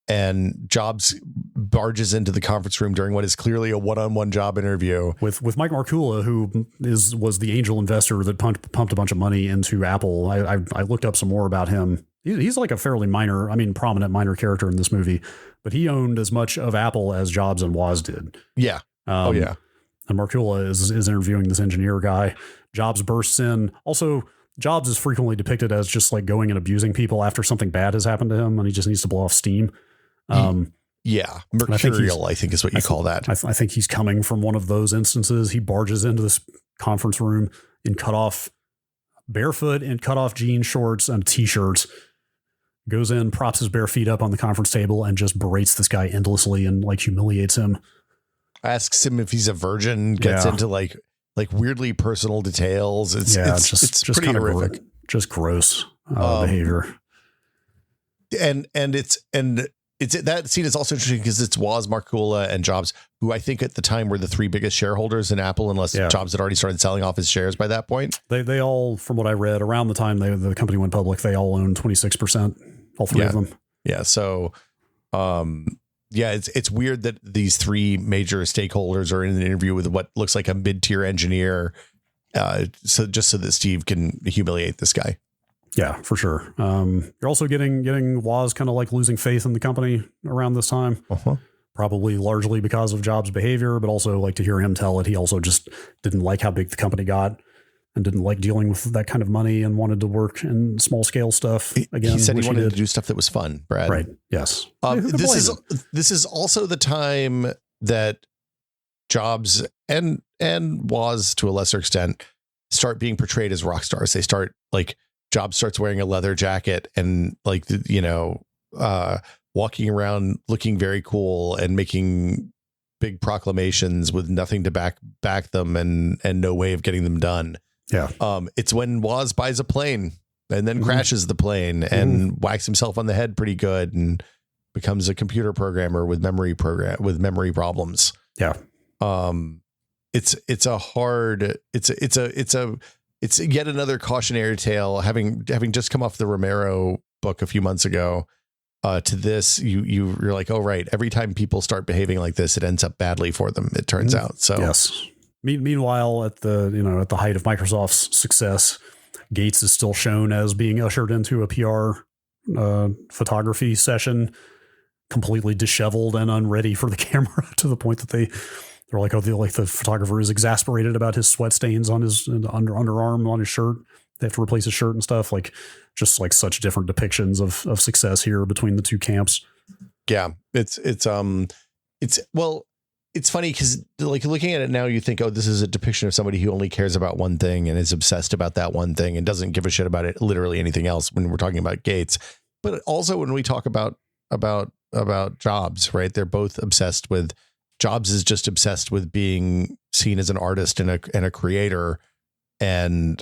And Jobs barges into the conference room during what is clearly a one-on-one job interview with Mike Markula, who was the angel investor that pumped a bunch of money into Apple. I looked up some more about him he's like a fairly minor, prominent minor character in this movie, but he owned as much of Apple as Jobs and Woz did. Yeah. And Markula is interviewing this engineer guy. Jobs bursts in. Also, Jobs is frequently depicted as just like going and abusing people after something bad has happened to him, and he just needs to blow off steam. Mercurial, I think is what you call that. I think he's coming from one of those instances. He barges into this conference room in barefoot and cut off jean shorts and t-shirts, goes in, props his bare feet up on the conference table, and just berates this guy endlessly and like humiliates him. Asks him if he's a virgin, gets into like weirdly personal details. It's just pretty horrific. Just gross behavior. And that scene is also interesting because it's Woz, Markula, and Jobs, who I think at the time were the three biggest shareholders in Apple, unless Jobs had already started selling off his shares by that point. They all, from what I read, around the time the company went public, they all owned 26%, all three of them. Yeah. So, it's weird that these three major stakeholders are in an interview with what looks like a mid-tier engineer, so that Steve can humiliate this guy. Yeah, for sure. You're also getting Woz kind of like losing faith in the company around this time, probably largely because of Jobs' behavior, but also like to hear him tell it. He also just didn't like how big the company got and didn't like dealing with that kind of money and wanted to work in small scale stuff. Again, he said he wanted to do stuff that was fun, Brad. Right. Yes. This is also the time that Jobs and Woz, to a lesser extent, start being portrayed as rock stars. They start like, Jobs starts wearing a leather jacket and walking around looking very cool and making big proclamations with nothing to back them and no way of getting them done. Yeah. It's when Woz buys a plane and then crashes the plane and whacks himself on the head pretty good and becomes a computer programmer with memory problems. Yeah. It's yet another cautionary tale. Having just come off the Romero book a few months ago, to this, you're like, oh right, every time people start behaving like this, it ends up badly for them. It turns out. So yes. Meanwhile, at the height of Microsoft's success, Gates is still shown as being ushered into a PR photography session, completely disheveled and unready for the camera, to the point that they're like, the photographer is exasperated about his sweat stains on his underarm on his shirt. They have to replace his shirt and stuff. Like, just like such different depictions of success here between the two camps. Yeah, it's funny because like looking at it now, you think, oh, this is a depiction of somebody who only cares about one thing and is obsessed about that one thing and doesn't give a shit about it, literally anything else, when we're talking about Gates. But also when we talk about Jobs, right? They're both obsessed with. Jobs is just obsessed with being seen as an artist and a creator, and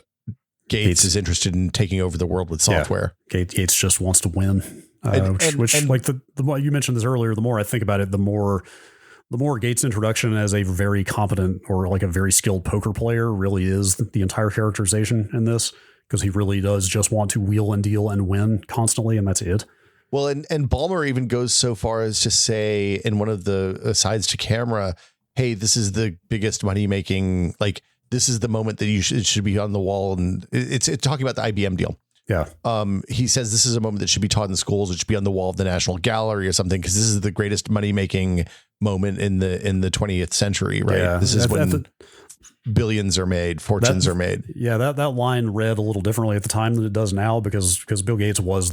Gates is interested in taking over the world with software. Yeah. Gates just wants to win, which like the more you mentioned this earlier, the more I think about it, the more Gates' introduction as a very competent or like a very skilled poker player really is the entire characterization in this, because he really does just want to wheel and deal and win constantly, and that's it. Well, and Ballmer even goes so far as to say in one of the asides to camera, hey, this is the biggest money making, like this is the moment that it should be on the wall. And it's talking about the IBM deal. Yeah. He says this is a moment that should be taught in schools. It should be on the wall of the National Gallery or something, because this is the greatest money making moment in the 20th century. Right. Yeah, this is when billions are made, fortunes are made. Yeah, that line read a little differently at the time than it does now, because Bill Gates was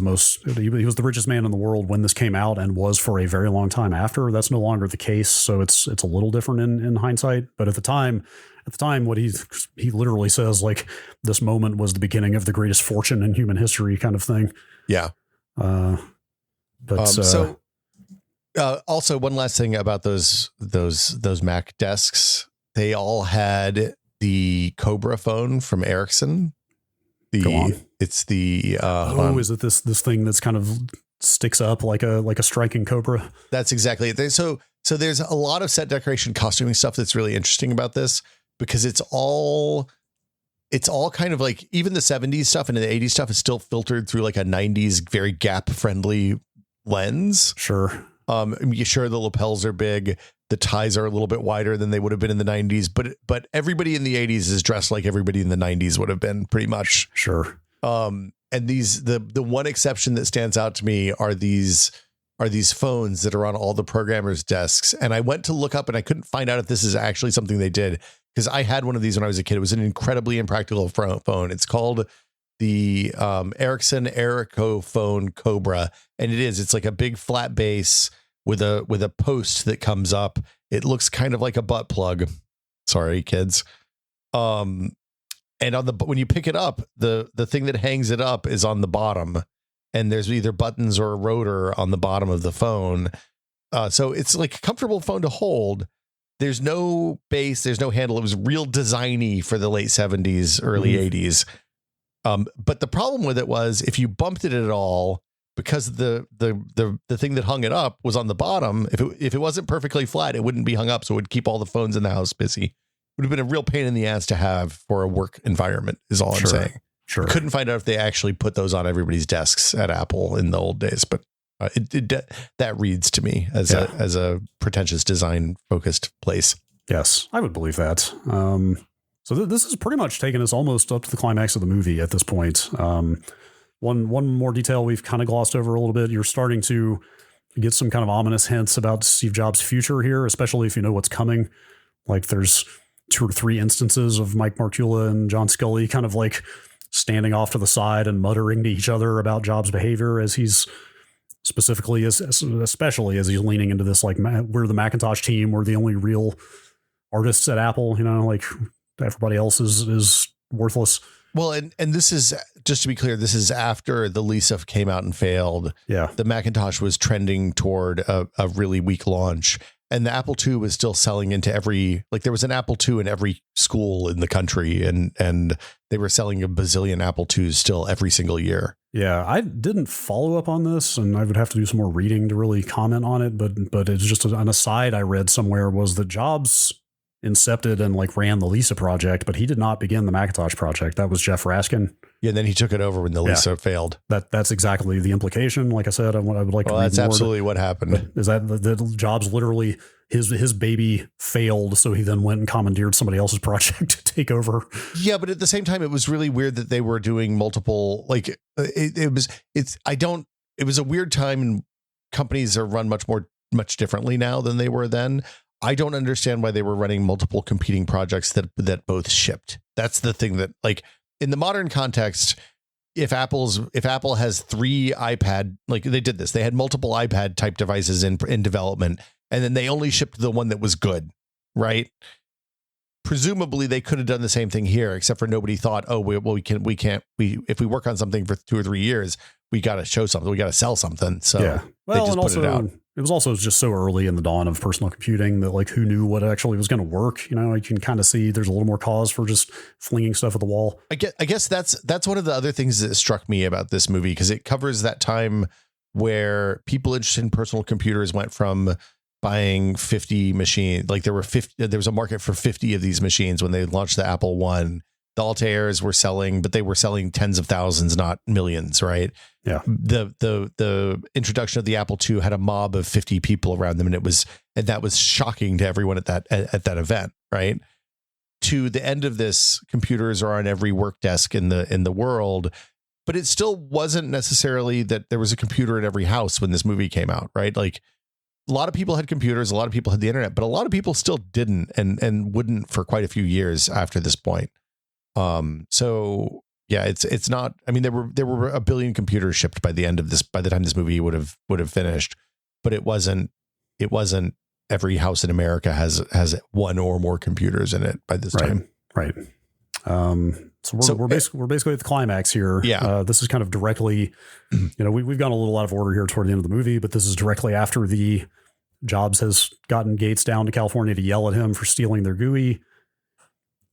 he was the richest man in the world when this came out, and was for a very long time after. That's no longer the case, so it's a little different in hindsight. But at the time, what he literally says, like, this moment was the beginning of the greatest fortune in human history, kind of thing. Yeah. Also, one last thing about those Mac desks. They all had the Cobra phone from Ericsson. It's the is it this thing that's kind of sticks up like a striking Cobra? That's exactly it. So there's a lot of set decoration, costuming stuff that's really interesting about this, because it's all kind of like, even the 70s stuff and the 80s stuff is still filtered through like a 90s very Gap friendly lens. Sure. Sure, the lapels are big. The ties are a little bit wider than they would have been in the 90s, but everybody in the 80s is dressed like everybody in the 90s would have been, pretty much. Sure. And the one exception that stands out to me are these phones that are on all the programmers' desks. And I went to look up and I couldn't find out if this is actually something they did, because I had one of these when I was a kid. It was an incredibly impractical phone. It's called the Ericsson Ericophone Cobra, and it's like a big flat base with a post that comes up. It looks kind of like a butt plug. Sorry, kids. And when you pick it up, the thing that hangs it up is on the bottom, and there's either buttons or a rotor on the bottom of the phone. So it's like a comfortable phone to hold. There's no base, there's no handle. It was real designy for the late 70s, early 80s. But the problem with it was if you bumped it at all, because the thing that hung it up was on the bottom, if it wasn't perfectly flat, it wouldn't be hung up. So it would keep all the phones in the house busy. It would have been a real pain in the ass to have for a work environment, is all I'm saying. Sure. I couldn't find out if they actually put those on everybody's desks at Apple in the old days, but that reads to me as a pretentious design focused place. Yes, I would believe that. So this has pretty much taken us almost up to the climax of the movie at this point. One more detail we've kind of glossed over a little bit. You're starting to get some kind of ominous hints about Steve Jobs' future here, especially if you know what's coming. Like there's 2 or 3 instances of Mike Markula and John Scully kind of like standing off to the side and muttering to each other about Jobs' behavior as he's especially as he's leaning into this, like, we're the Macintosh team. We're the only real artists at Apple, like everybody else is worthless. Well, and this is, just to be clear, this is after the Lisa came out and failed. Yeah. The Macintosh was trending toward a really weak launch, and the Apple II was still selling into there was an Apple II in every school in the country, and they were selling a bazillion Apple IIs still every single year. Yeah, I didn't follow up on this, and I would have to do some more reading to really comment on it, but it's just an aside I read somewhere was that Jobs incepted and ran the Lisa project, but he did not begin the Macintosh project. That was Jeff Raskin. Yeah, and then he took it over when the Lisa failed. That's exactly the implication. Like I said, I would like to read that's more, absolutely what happened. Is that the Jobs literally his baby failed, so he then went and commandeered somebody else's project to take over. Yeah, but at the same time, it was really weird that they were doing multiple. It was a weird time, and companies are run much differently now than they were then. I don't understand why they were running multiple competing projects that both shipped. That's the thing that, in the modern context, if Apple has 3 iPad, they did this, they had multiple iPad type devices in development, and then they only shipped the one that was good, right? Presumably they could have done the same thing here, except for nobody thought, if we work on something for 2 or 3 years, we got to show something, we got to sell something. So yeah. Well, they just put it out. It was also just so early in the dawn of personal computing that who knew what actually was going to work. You can kind of see there's a little more cause for just flinging stuff at the wall. I guess that's one of the other things that struck me about this movie, because it covers that time where people interested in personal computers went from buying 50 machines. There was a market for 50 of these machines when they launched the Apple I. The Altairs were selling, but they were selling tens of thousands, not millions, right? Yeah. The introduction of the Apple II had a mob of 50 people around them, and that was shocking to everyone at that event, right? To the end of this, computers are on every work desk in the world, but it still wasn't necessarily that there was a computer in every house when this movie came out, right? A lot of people had computers, a lot of people had the internet, but a lot of people still didn't and wouldn't for quite a few years after this point. So yeah, it's not, there were a billion computers shipped by the time this movie would have finished, but it wasn't every house in America has 1 or more computers in it by this time. Right. So we're basically at the climax here. Yeah. This is kind of directly, we've gone a little out of order here toward the end of the movie, but this is directly after the Jobs has gotten Gates down to California to yell at him for stealing their GUI.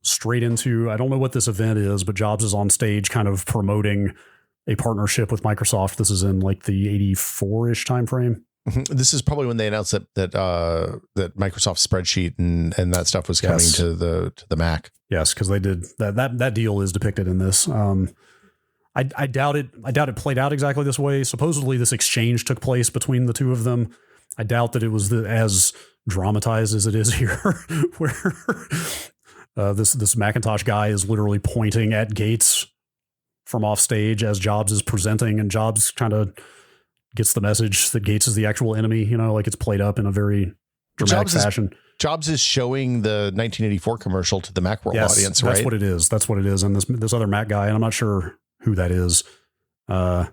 Straight into, I don't know what this event is, but Jobs is on stage kind of promoting a partnership with Microsoft. This is in the 84-ish time frame. Mm-hmm. This is probably when they announced that Microsoft spreadsheet and that stuff was coming to the Mac. Yes, because they did that deal is depicted in this. I doubt it played out exactly this way. Supposedly this exchange took place between the two of them. I doubt that it was as dramatized as it is here, where this Macintosh guy is literally pointing at Gates from off stage as Jobs is presenting, and Jobs kind of gets the message that Gates is the actual enemy, like it's played up in a very dramatic fashion. Jobs is showing the 1984 commercial to the Macworld audience, right? That's what it is. That's what it is. And this other Mac guy, and I'm not sure who that is. The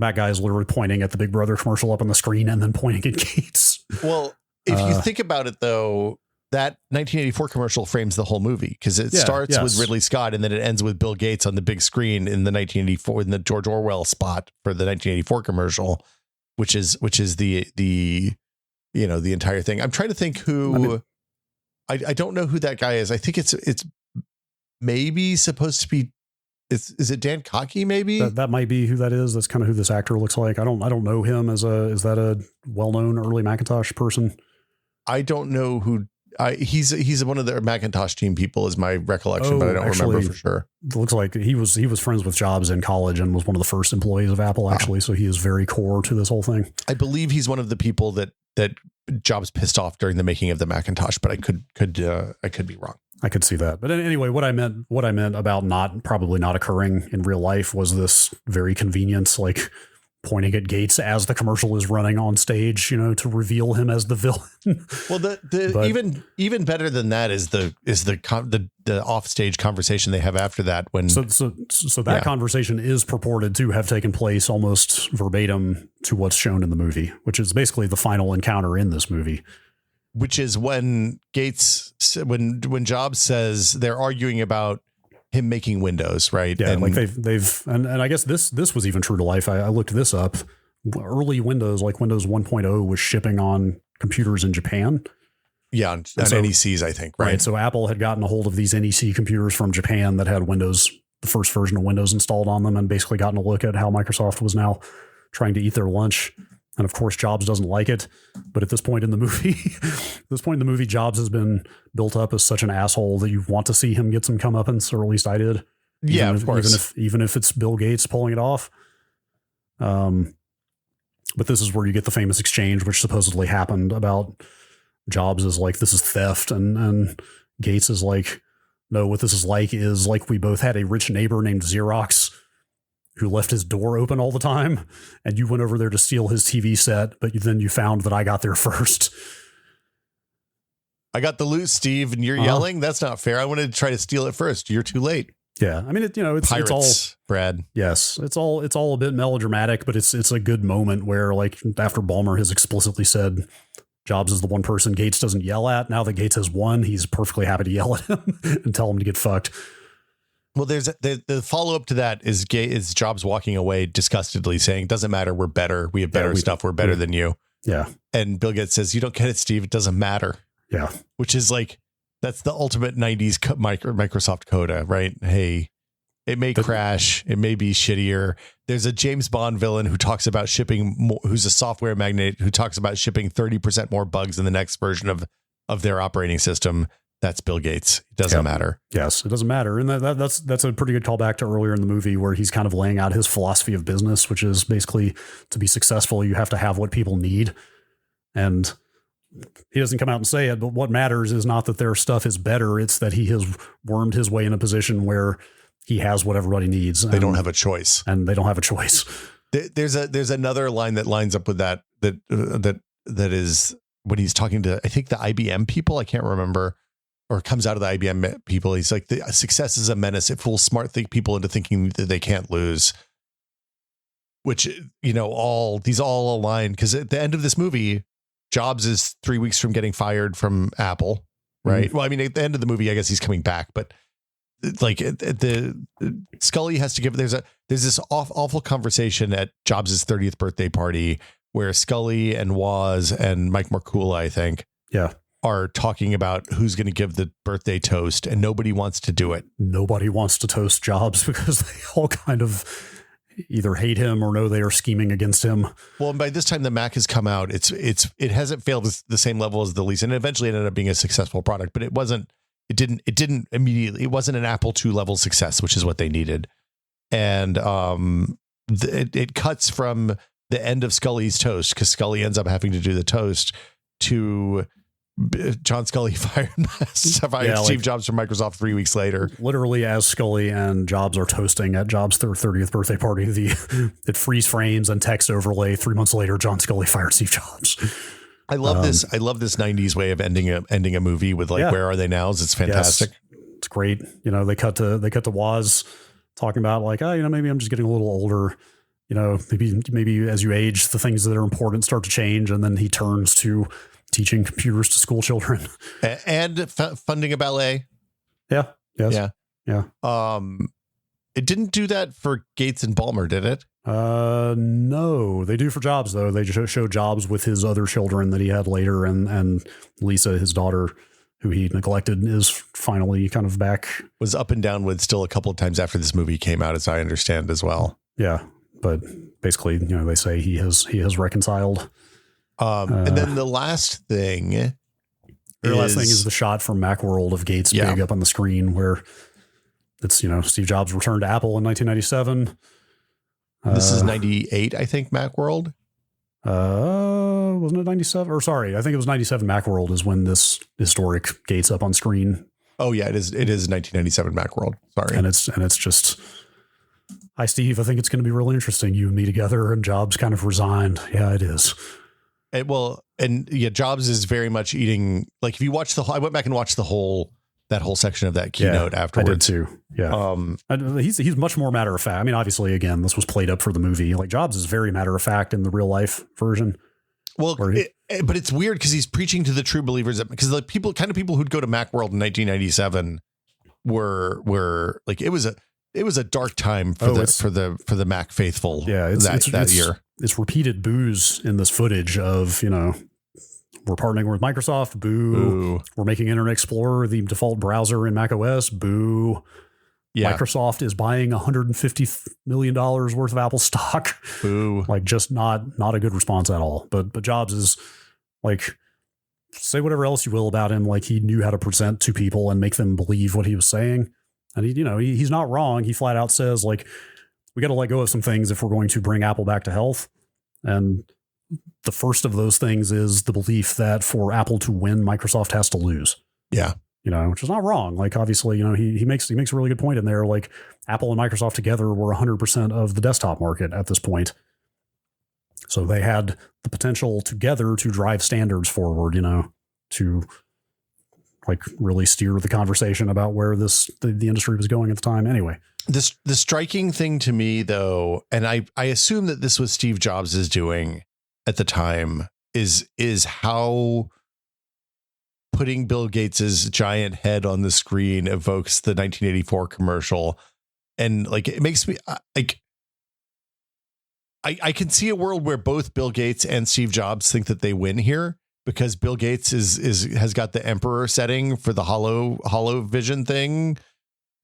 Mac guy is literally pointing at the Big Brother commercial up on the screen and then pointing at Gates. Well, if you think about it, though, that 1984 commercial frames the whole movie because it starts with Ridley Scott and then it ends with Bill Gates on the big screen in the 1984 in the George Orwell spot for the 1984 commercial, which is the entire thing. I'm trying to think who. I don't know who that guy is. I think it's maybe supposed to be. Is it Dan Cocky? Maybe that might be who that is. That's kind of who this actor looks like. I don't know him is that a well-known early Macintosh person? I don't know who. He's one of the Macintosh team people is my recollection, but I don't remember for sure. It looks like he was friends with Jobs in college and was one of the first employees of Apple, actually. So he is very core to this whole thing. I believe he's one of the people that Jobs pissed off during the making of the Macintosh, but I could be wrong. I could see that. But anyway, what I meant about probably not occurring in real life was this very convenient, like pointing at Gates as the commercial is running on stage, to reveal him as the villain. Well, even better than that is the offstage conversation they have after that. When so that conversation is purported to have taken place almost verbatim to what's shown in the movie, which is basically the final encounter in this movie. Which is when when Jobs says they're arguing about him making Windows, right? Yeah, and like and I guess this was even true to life. I looked this up. Early Windows, like Windows 1.0, was shipping on computers in Japan. Yeah, on NECs, I think, right? So Apple had gotten a hold of these NEC computers from Japan that had Windows, the first version of Windows installed on them, and basically gotten a look at how Microsoft was now trying to eat their lunch. And of course, Jobs doesn't like it. But at this point in the movie, Jobs has been built up as such an asshole that you want to see him get some comeuppance, or at least I did. Yeah, of course. Even if it's Bill Gates pulling it off. But this is where you get the famous exchange, which supposedly happened about Jobs is like, this is theft. And Gates is like, no, what this is like we both had a rich neighbor named Xerox who left his door open all the time, and you went over there to steal his TV set, but then you found that I got there first. I got the loot, Steve, and you're yelling? That's not fair. I wanted to try to steal it first. You're too late. Yeah. I mean, it's Pirates, it's all, Brad. Yes. It's all a bit melodramatic, but it's a good moment where, like, after Ballmer has explicitly said Jobs is the one person Gates doesn't yell at. Now that Gates has won, he's perfectly happy to yell at him and tell him to get fucked. Well, there's the follow up to that is Jobs walking away disgustedly saying, doesn't matter. We're better. We have better stuff. We're better than you. Yeah. And Bill Gates says, you don't get it, Steve. It doesn't matter. Yeah. Which is like, that's the ultimate 90s Microsoft coda, right? Hey, it may crash. It may be shittier. There's a James Bond villain who talks about shipping more, who's a software magnate who talks about shipping 30% more bugs in the next version of their operating system. That's Bill Gates. It doesn't matter. Yes, it doesn't matter. And that's a pretty good callback to earlier in the movie where he's kind of laying out his philosophy of business, which is basically to be successful, you have to have what people need. And he doesn't come out and say it, but what matters is not that their stuff is better. It's that he has wormed his way in a position where he has what everybody needs. They don't have a choice. And they don't have a choice. There's another line that lines up with that is when he's talking to, I think, the IBM people. I can't remember. Or comes out of the IBM people. He's like, the success is a menace. It fools smart people into thinking that they can't lose. Which, these all align. Because at the end of this movie, Jobs is 3 weeks from getting fired from Apple, right? Mm-hmm. Well, I mean, at the end of the movie, I guess he's coming back. But like Scully has to give, there's this awful conversation at Jobs' 30th birthday party where Scully and Woz and Mike Markula, I think. Yeah. Are talking about who's going to give the birthday toast, and nobody wants to do it. Nobody wants to toast Jobs because they all kind of either hate him or know they are scheming against him. Well, and by this time the Mac has come out. It hasn't failed the same level as the Lisa, and eventually it ended up being a successful product, but it didn't immediately. It wasn't an Apple II level success, which is what they needed. And it cuts from the end of Scully's toast, because Scully ends up having to do the toast, to John Scully fired Steve Jobs from Microsoft 3 weeks later. Literally, as Scully and Jobs are toasting at Jobs' 30th birthday party, it freeze frames and text overlay. 3 months later, John Scully fired Steve Jobs. I love this. I love this 90s way of ending a movie with where are they now? It's fantastic. Yes, it's great. They cut to Woz talking about maybe I'm just getting a little older. Maybe as you age, the things that are important start to change, and then he turns to teaching computers to school children and funding a ballet. Yeah. Yes. Yeah. It didn't do that for Gates and Ballmer, did it? No, they do for Jobs though. They just show Jobs with his other children that he had later, and Lisa, his daughter, who he neglected, is finally kind of back. Was up and down with still a couple of times after this movie came out, as I understand as well. Yeah, but basically, they say he has reconciled. And then the last thing is the shot from Macworld of Gates big up on the screen, where it's, Steve Jobs returned to Apple in 1997. This is 98, I think, Macworld. Wasn't it 97? Or sorry, I think it was 97 Macworld is when this historic Gates up on screen. Oh yeah, it is 1997 Macworld. Sorry. And it's just, hi Steve, I think it's going to be really interesting, you and me together, and Jobs kind of resigned. Yeah, it is. Jobs is very much eating, if you watch I went back and watched that whole section of that keynote afterwards. I did too. Yeah. He's much more matter of fact. I mean, obviously, again, this was played up for the movie. Jobs is very matter of fact in the real life version. Well, but it's weird because he's preaching to the true believers, because the people who'd go to Macworld in 1997 were it was a dark time for the Mac faithful. Yeah, that year. It's repeated boos in this footage of, we're partnering with Microsoft. Boo. We're making Internet Explorer the default browser in Mac OS. Boo. Yeah. Microsoft is buying $150 million worth of Apple stock. Boo. Just not a good response at all. But Jobs is say whatever else you will about him. He knew how to present to people and make them believe what he was saying. And he's not wrong. He flat out says we got to let go of some things if we're going to bring Apple back to health. And the first of those things is the belief that for Apple to win, Microsoft has to lose. Yeah. Which is not wrong. Obviously, he makes a really good point in there. Apple and Microsoft together were 100% of the desktop market at this point. So they had the potential together to drive standards forward, to really steer the conversation about where the industry was going at the time. Anyway. The striking thing to me, though, and I assume that this was Steve Jobs is doing at the time, is how putting Bill Gates's giant head on the screen evokes the 1984 commercial. And it makes me I can see a world where both Bill Gates and Steve Jobs think that they win here, because Bill Gates has got the emperor setting for the hollow vision thing,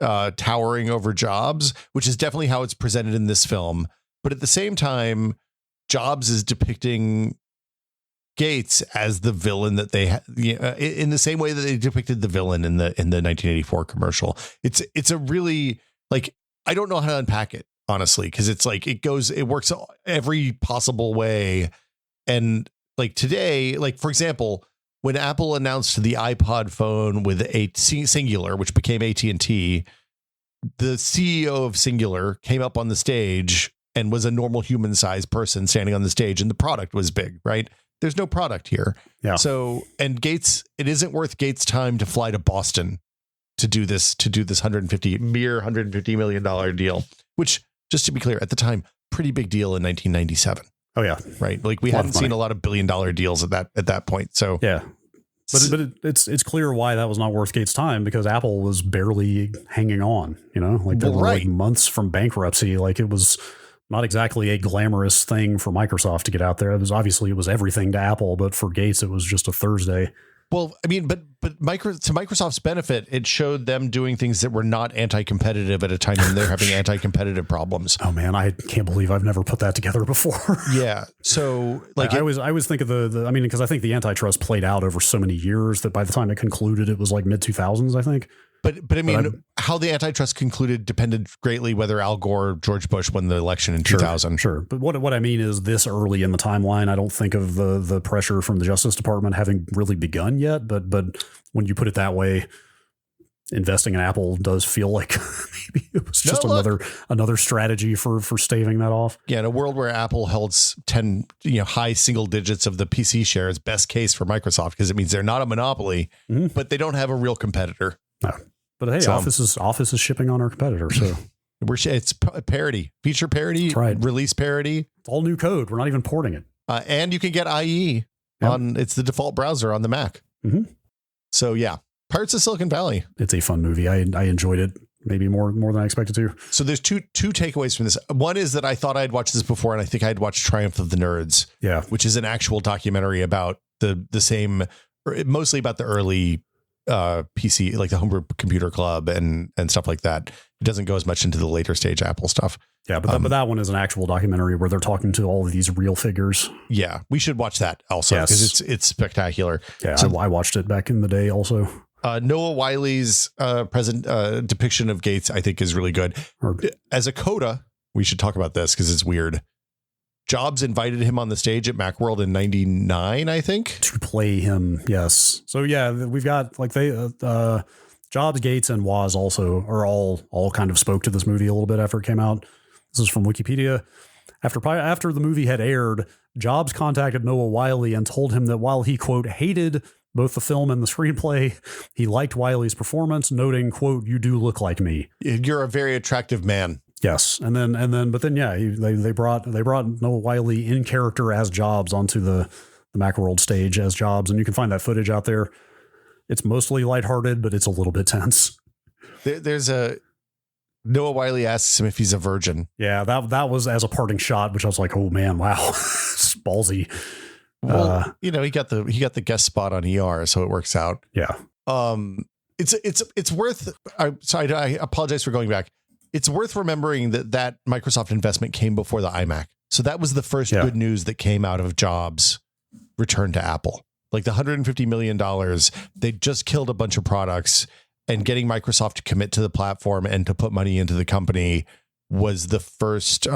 towering over Jobs, which is definitely how it's presented in this film. But at the same time, Jobs is depicting Gates as the villain that they in the same way that they depicted the villain in the 1984 commercial. It's a really I don't know how to unpack it, honestly, because it's it works every possible way. And today, for example, when Apple announced the iPod phone with a Singular, which became AT&T, the CEO of Singular came up on the stage and was a normal human sized person standing on the stage, and the product was big, right? There's no product here. Yeah. So, and Gates, it isn't worth Gates' time to fly to Boston to do this $150 million deal, which, just to be clear, at the time, pretty big deal in 1997. Oh yeah. Right. We hadn't seen a lot of $1 billion deals at that point. So yeah. But it's clear why that was not worth Gates' time, because Apple was barely hanging on, they were months from bankruptcy. It was not exactly a glamorous thing for Microsoft to get out there. It was everything to Apple, but for Gates, it was just a Thursday. Well, I mean, but to Microsoft's benefit, it showed them doing things that were not anti-competitive at a time when they're having anti-competitive problems. Oh man, I can't believe I've never put that together before. Yeah. So I always think of because I think the antitrust played out over so many years that by the time it concluded, it was mid 2000s, I think. But I mean, how the antitrust concluded depended greatly whether Al Gore or George Bush won the election in 2000. Sure. But what I mean is this early in the timeline, I don't think of the pressure from the Justice Department having really begun yet. But when you put it that way, investing in Apple does feel like maybe it was just another strategy for staving that off. Yeah, in a world where Apple held 10 high single digits of the PC shares, best case for Microsoft because it means they're not a monopoly, but they don't have a real competitor. No. But hey, Office is shipping on our competitor, so it's parity, feature parity, release parity. It's all new code. We're not even porting it, and you can get IE on. It's the default browser on the Mac. So yeah. Pirates of Silicon Valley. It's a fun movie. I enjoyed it maybe more than I expected to. So there's two takeaways from this. One is that I thought I'd watched this before, and I think I'd watched Triumph of the Nerds. Yeah, which is an actual documentary about the same, mostly about the early PC, like the Homebrew Computer Club and stuff like that. It doesn't go as much into the later stage Apple stuff. Yeah, but that one is an actual documentary where they're talking to all of these real figures. Yeah, we should watch that also because it's spectacular. Yeah, so I watched it back in the day also. Noah Wiley's present depiction of Gates, I think, is really good. As a coda, we should talk about this because it's weird. Jobs invited him on the stage at Macworld in '99, I think, to play him. Yes. So yeah, we've got like Jobs, Gates, and Woz also are all kind of spoke to this movie a little bit after it came out. This is from Wikipedia. After the movie had aired, Jobs contacted Noah Wiley and told him that while he, quote, hated both the film and the screenplay, he liked Wiley's performance, noting, quote, "You do look like me. You're a very attractive man." Yes. And then, yeah, they brought Noah Wiley in character as Jobs onto the Macworld stage as Jobs. And you can find that footage out there. It's mostly lighthearted, but it's a little bit tense. There's Noah Wiley asks him if he's a virgin. Yeah, that was as a parting shot, which I was like, oh man, wow, it's ballsy. Well, he got the guest spot on ER, so it works out. Yeah. It's worth. I apologize for going back. It's worth remembering that Microsoft investment came before the iMac, so that was the first good news that came out of Jobs' return to Apple. Like the $150 million, they just killed a bunch of products, and getting Microsoft to commit to the platform and to put money into the company was the first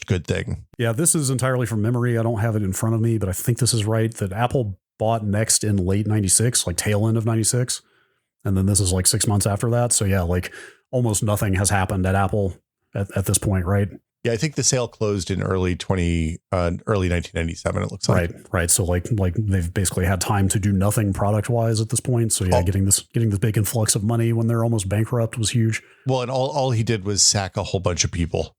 good thing. Yeah, this is entirely from memory. I don't have it in front of me, but I think this is right, that Apple bought Next in late 96, like tail end of 96. And then this is like 6 months after that. So yeah, like almost nothing has happened at Apple at this point, right? Yeah, I think the sale closed in early 1997, it looks like. Right. So like they've basically had time to do nothing product wise at this point. So yeah, getting this big influx of money when they're almost bankrupt was huge. Well, and all he did was sack a whole bunch of people.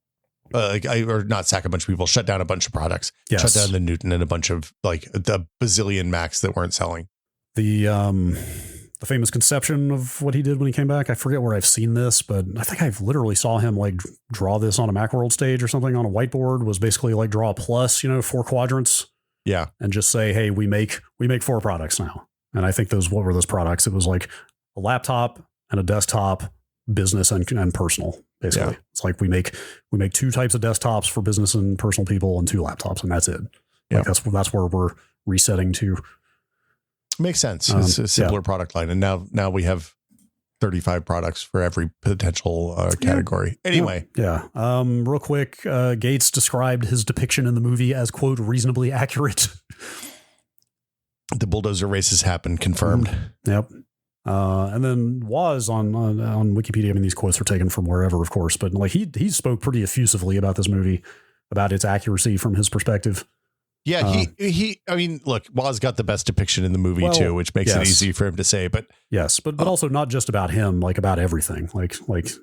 Or not sack a bunch of people, shut down a bunch of products, shut down the Newton and a bunch of like the bazillion Macs that weren't selling. The famous conception of what he did when he came back, I forget where I've seen this, but I think I've literally saw him like draw this on a Macworld stage or something on a whiteboard, was basically like draw a plus, 4 quadrants. Yeah. And just say, hey, we make 4 products now. And I think what were those products? It was like a laptop and a desktop, business and personal. Basically, It's like we make 2 types of desktops for business and personal people and 2 laptops, and that's it. Yeah. Like that's where we're resetting to. Makes sense. It's a simpler product line, and now we have 35 products for every potential category. Anyway, real quick, Gates described his depiction in the movie as, quote, reasonably accurate. The bulldozer races happened. Confirmed. Yep. And then Woz on Wikipedia. I mean, these quotes are taken from wherever, of course, but like he spoke pretty effusively about this movie, about its accuracy from his perspective. Yeah, I mean, look, Woz got the best depiction in the movie too, which makes it easy for him to say. But but also not just about him, like about everything, like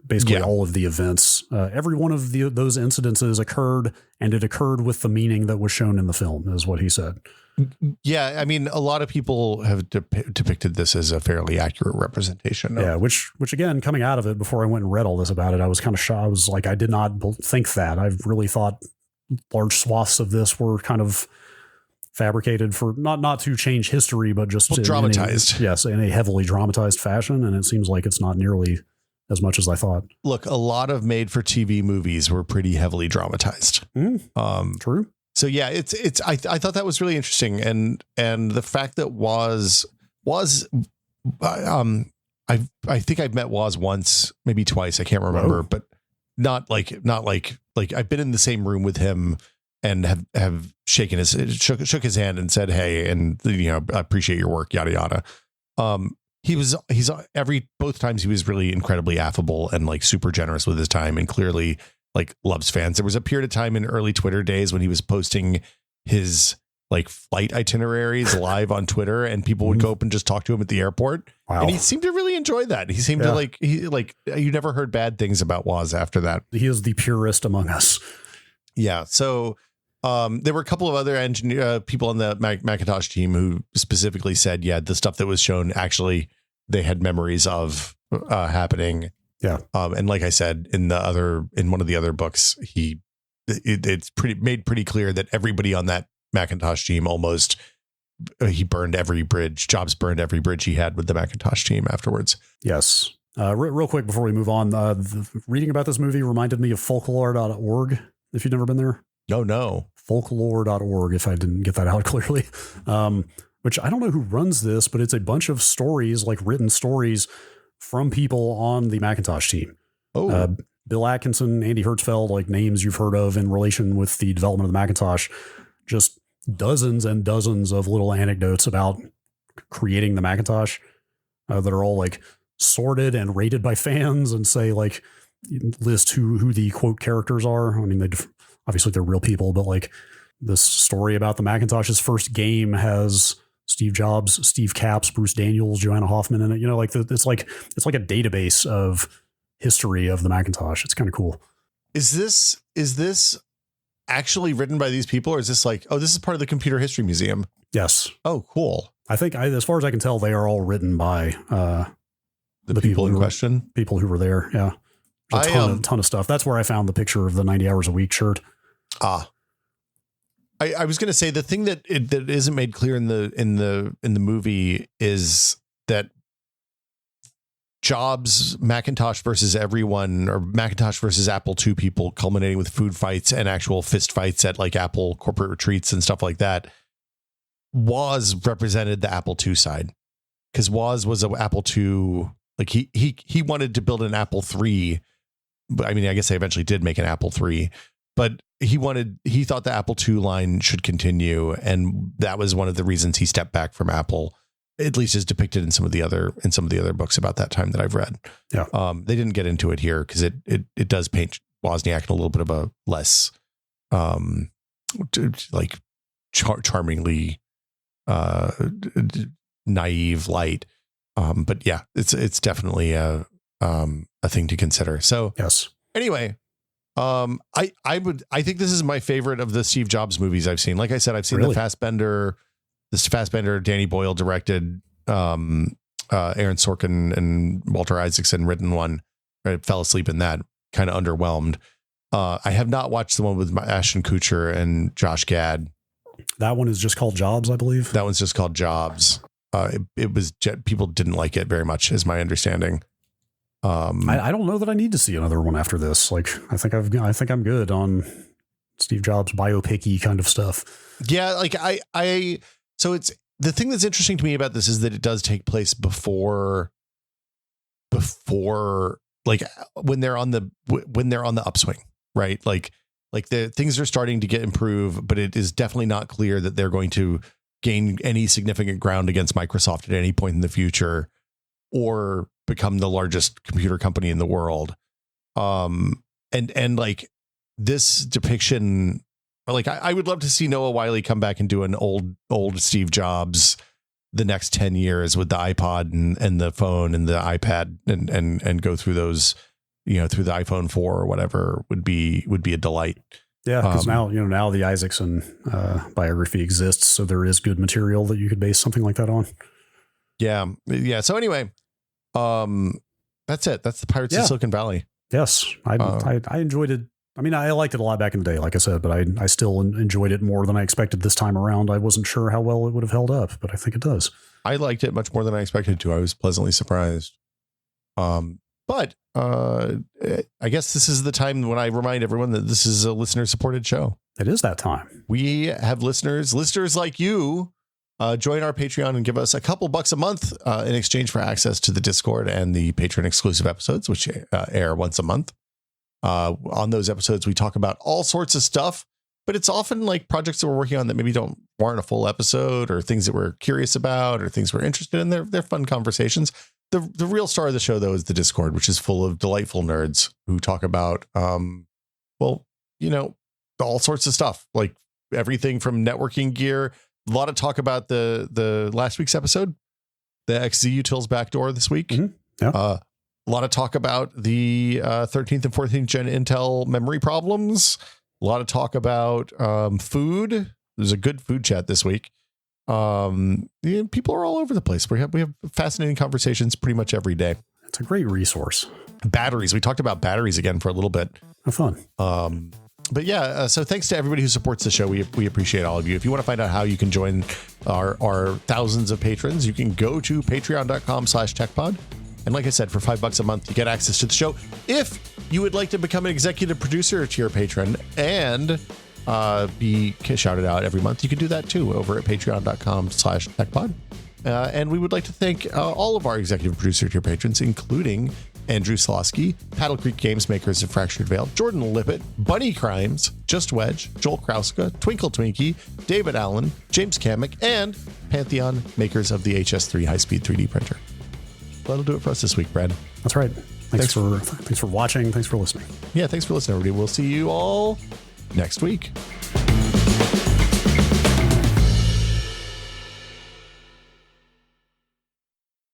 basically all of the events. Every one of those incidences occurred, and it occurred with the meaning that was shown in the film, is what he said. Yeah, I mean, a lot of people have depicted this as a fairly accurate representation. Yeah, which again, coming out of it, before I went and read all this about it, I was kind of shocked. I was like, I did not think that. I really thought large swaths of this were kind of fabricated for not to change history, but just dramatized. In a heavily dramatized fashion. And it seems like it's not nearly as much as I thought. Look, a lot of made-for-TV movies were pretty heavily dramatized. True. So yeah, I thought that was really interesting, and the fact that I think I've met Woz once, maybe twice. I can't remember, but not like I've been in the same room with him and have shaken shook his hand and said, "Hey," and I appreciate your work, yada yada. He's both times he was really incredibly affable and like super generous with his time and clearly like loves fans. There was a period of time in early Twitter days when he was posting his like flight itineraries live on Twitter, and people would go up and just talk to him at the airport. Wow. And he seemed to really enjoy that. He seemed to you never heard bad things about Woz after that. He is the purist among us. Yeah. So there were a couple of other people on the Macintosh team who specifically said, the stuff that was shown, actually, they had memories of happening. Yeah. And like I said, in one of the other books, it's made pretty clear that everybody on that Macintosh team he burned every bridge. Jobs burned every bridge he had with the Macintosh team afterwards. Yes. Real quick before we move on, reading about this movie reminded me of folklore.org. If you've never been there. No. Folklore.org, if I didn't get that out clearly. Which I don't know who runs this, but it's a bunch of stories, like written stories from people on the Macintosh team. Oh. Bill Atkinson, Andy Hertzfeld, like names you've heard of in relation with the development of the Macintosh. Just dozens and dozens of little anecdotes about creating the Macintosh that are all like sorted and rated by fans and say like list who the quote characters are. I mean, obviously they're real people, but like this story about the Macintosh's first game has Steve Jobs, Steve Capps, Bruce Daniels, Joanna Hoffman in it. It's like a database of history of the Macintosh. It's kind of cool. Is this actually written by these people, or is this like, this is part of the Computer History Museum? Yes. Oh, cool. I think as far as I can tell, they are all written by the people in question. People who were there. Yeah. A ton of stuff. That's where I found the picture of the 90 hours a week shirt. I was going to say the thing that isn't made clear in the movie is that Jobs, Macintosh versus everyone, or Macintosh versus Apple II people, culminating with food fights and actual fist fights at like Apple corporate retreats and stuff like that, Woz represented the Apple II side, because Woz was an Apple II. Like he wanted to build an Apple III, but I mean, I guess they eventually did make an Apple III, but he thought the Apple II line should continue, and that was one of the reasons he stepped back from Apple, at least as depicted in some of the other books about that time that I've read. Yeah. They didn't get into it here because it does paint Wozniak in a little bit of a less like charmingly naive light. But yeah, it's definitely a thing to consider. So yes. Anyway, I think this is my favorite of the Steve Jobs movies I've seen. Like I said, I've seen Really? the Fassbender, Danny Boyle directed, Aaron Sorkin and Walter Isaacson written one. I fell asleep in that, kind of underwhelmed. I have not watched the one with Ashton Kutcher and Josh Gad. That one is just called Jobs, I believe. That one's just called Jobs. People didn't like it very much, is my understanding. I don't know that I need to see another one after this. Like, I think I'm good on Steve Jobs biopic-y kind of stuff. Yeah. Like so it's the thing that's interesting to me about this is that it does take place before like when they're on the upswing, right? Like the things are starting to get improved, but it is definitely not clear that they're going to gain any significant ground against Microsoft at any point in the future, or become the largest computer company in the world. And like this depiction, like I would love to see Noah Wiley come back and do an old Steve Jobs the next 10 years with the iPod and the phone and the iPad and go through those, through the iPhone 4 or whatever would be a delight. Yeah. Because now the Isaacson biography exists. So there is good material that you could base something like that on. Yeah. Yeah. So anyway, that's it. That's the Pirates of Silicon Valley. Yes. I enjoyed it. I mean, I liked it a lot back in the day, like I said, but I still enjoyed it more than I expected this time around. I wasn't sure how well it would have held up, but I think it does. I liked it much more than I expected to. I was pleasantly surprised. But I guess this is the time when I remind everyone that this is a listener supported show. It is that time. We have listeners like you join our Patreon and give us a couple bucks a month in exchange for access to the Discord and the Patreon exclusive episodes, which air once a month. On those episodes, we talk about all sorts of stuff, but it's often like projects that we're working on that maybe don't warrant a full episode, or things that we're curious about, or things we're interested in. They're fun conversations. The real star of the show, though, is the Discord, which is full of delightful nerds who talk about, all sorts of stuff, like everything from networking gear. A lot of talk about the last week's episode, the XZ Utils backdoor this week. Mm-hmm. Yeah. A lot of talk about the 13th and 14th gen Intel memory problems. A lot of talk about food. There's a good food chat this week. People are all over the place. We have fascinating conversations pretty much every day. It's a great resource. Batteries. We talked about batteries again for a little bit. Have fun. But yeah, so thanks to everybody who supports the show. We appreciate all of you. If you want to find out how you can join our thousands of patrons, you can go to patreon.com/techpod. And like I said, for $5 a month, you get access to the show. If you would like to become an executive producer to your patron and be shouted out every month, you can do that too over at patreon.com/techpod. And we would like to thank all of our executive producer tier patrons, including Andrew Slosky, Paddle Creek Games makers of Fractured Veil, Jordan Lippett, Bunny Crimes, Just Wedge, Joel Krauska, Twinkle Twinkie, David Allen, James Kamek, and Pantheon, makers of the HS3 high-speed 3D printer. That'll do it for us this week, Brad. That's right. Thanks for watching. Thanks for listening. Yeah, thanks for listening, everybody. We'll see you all next week.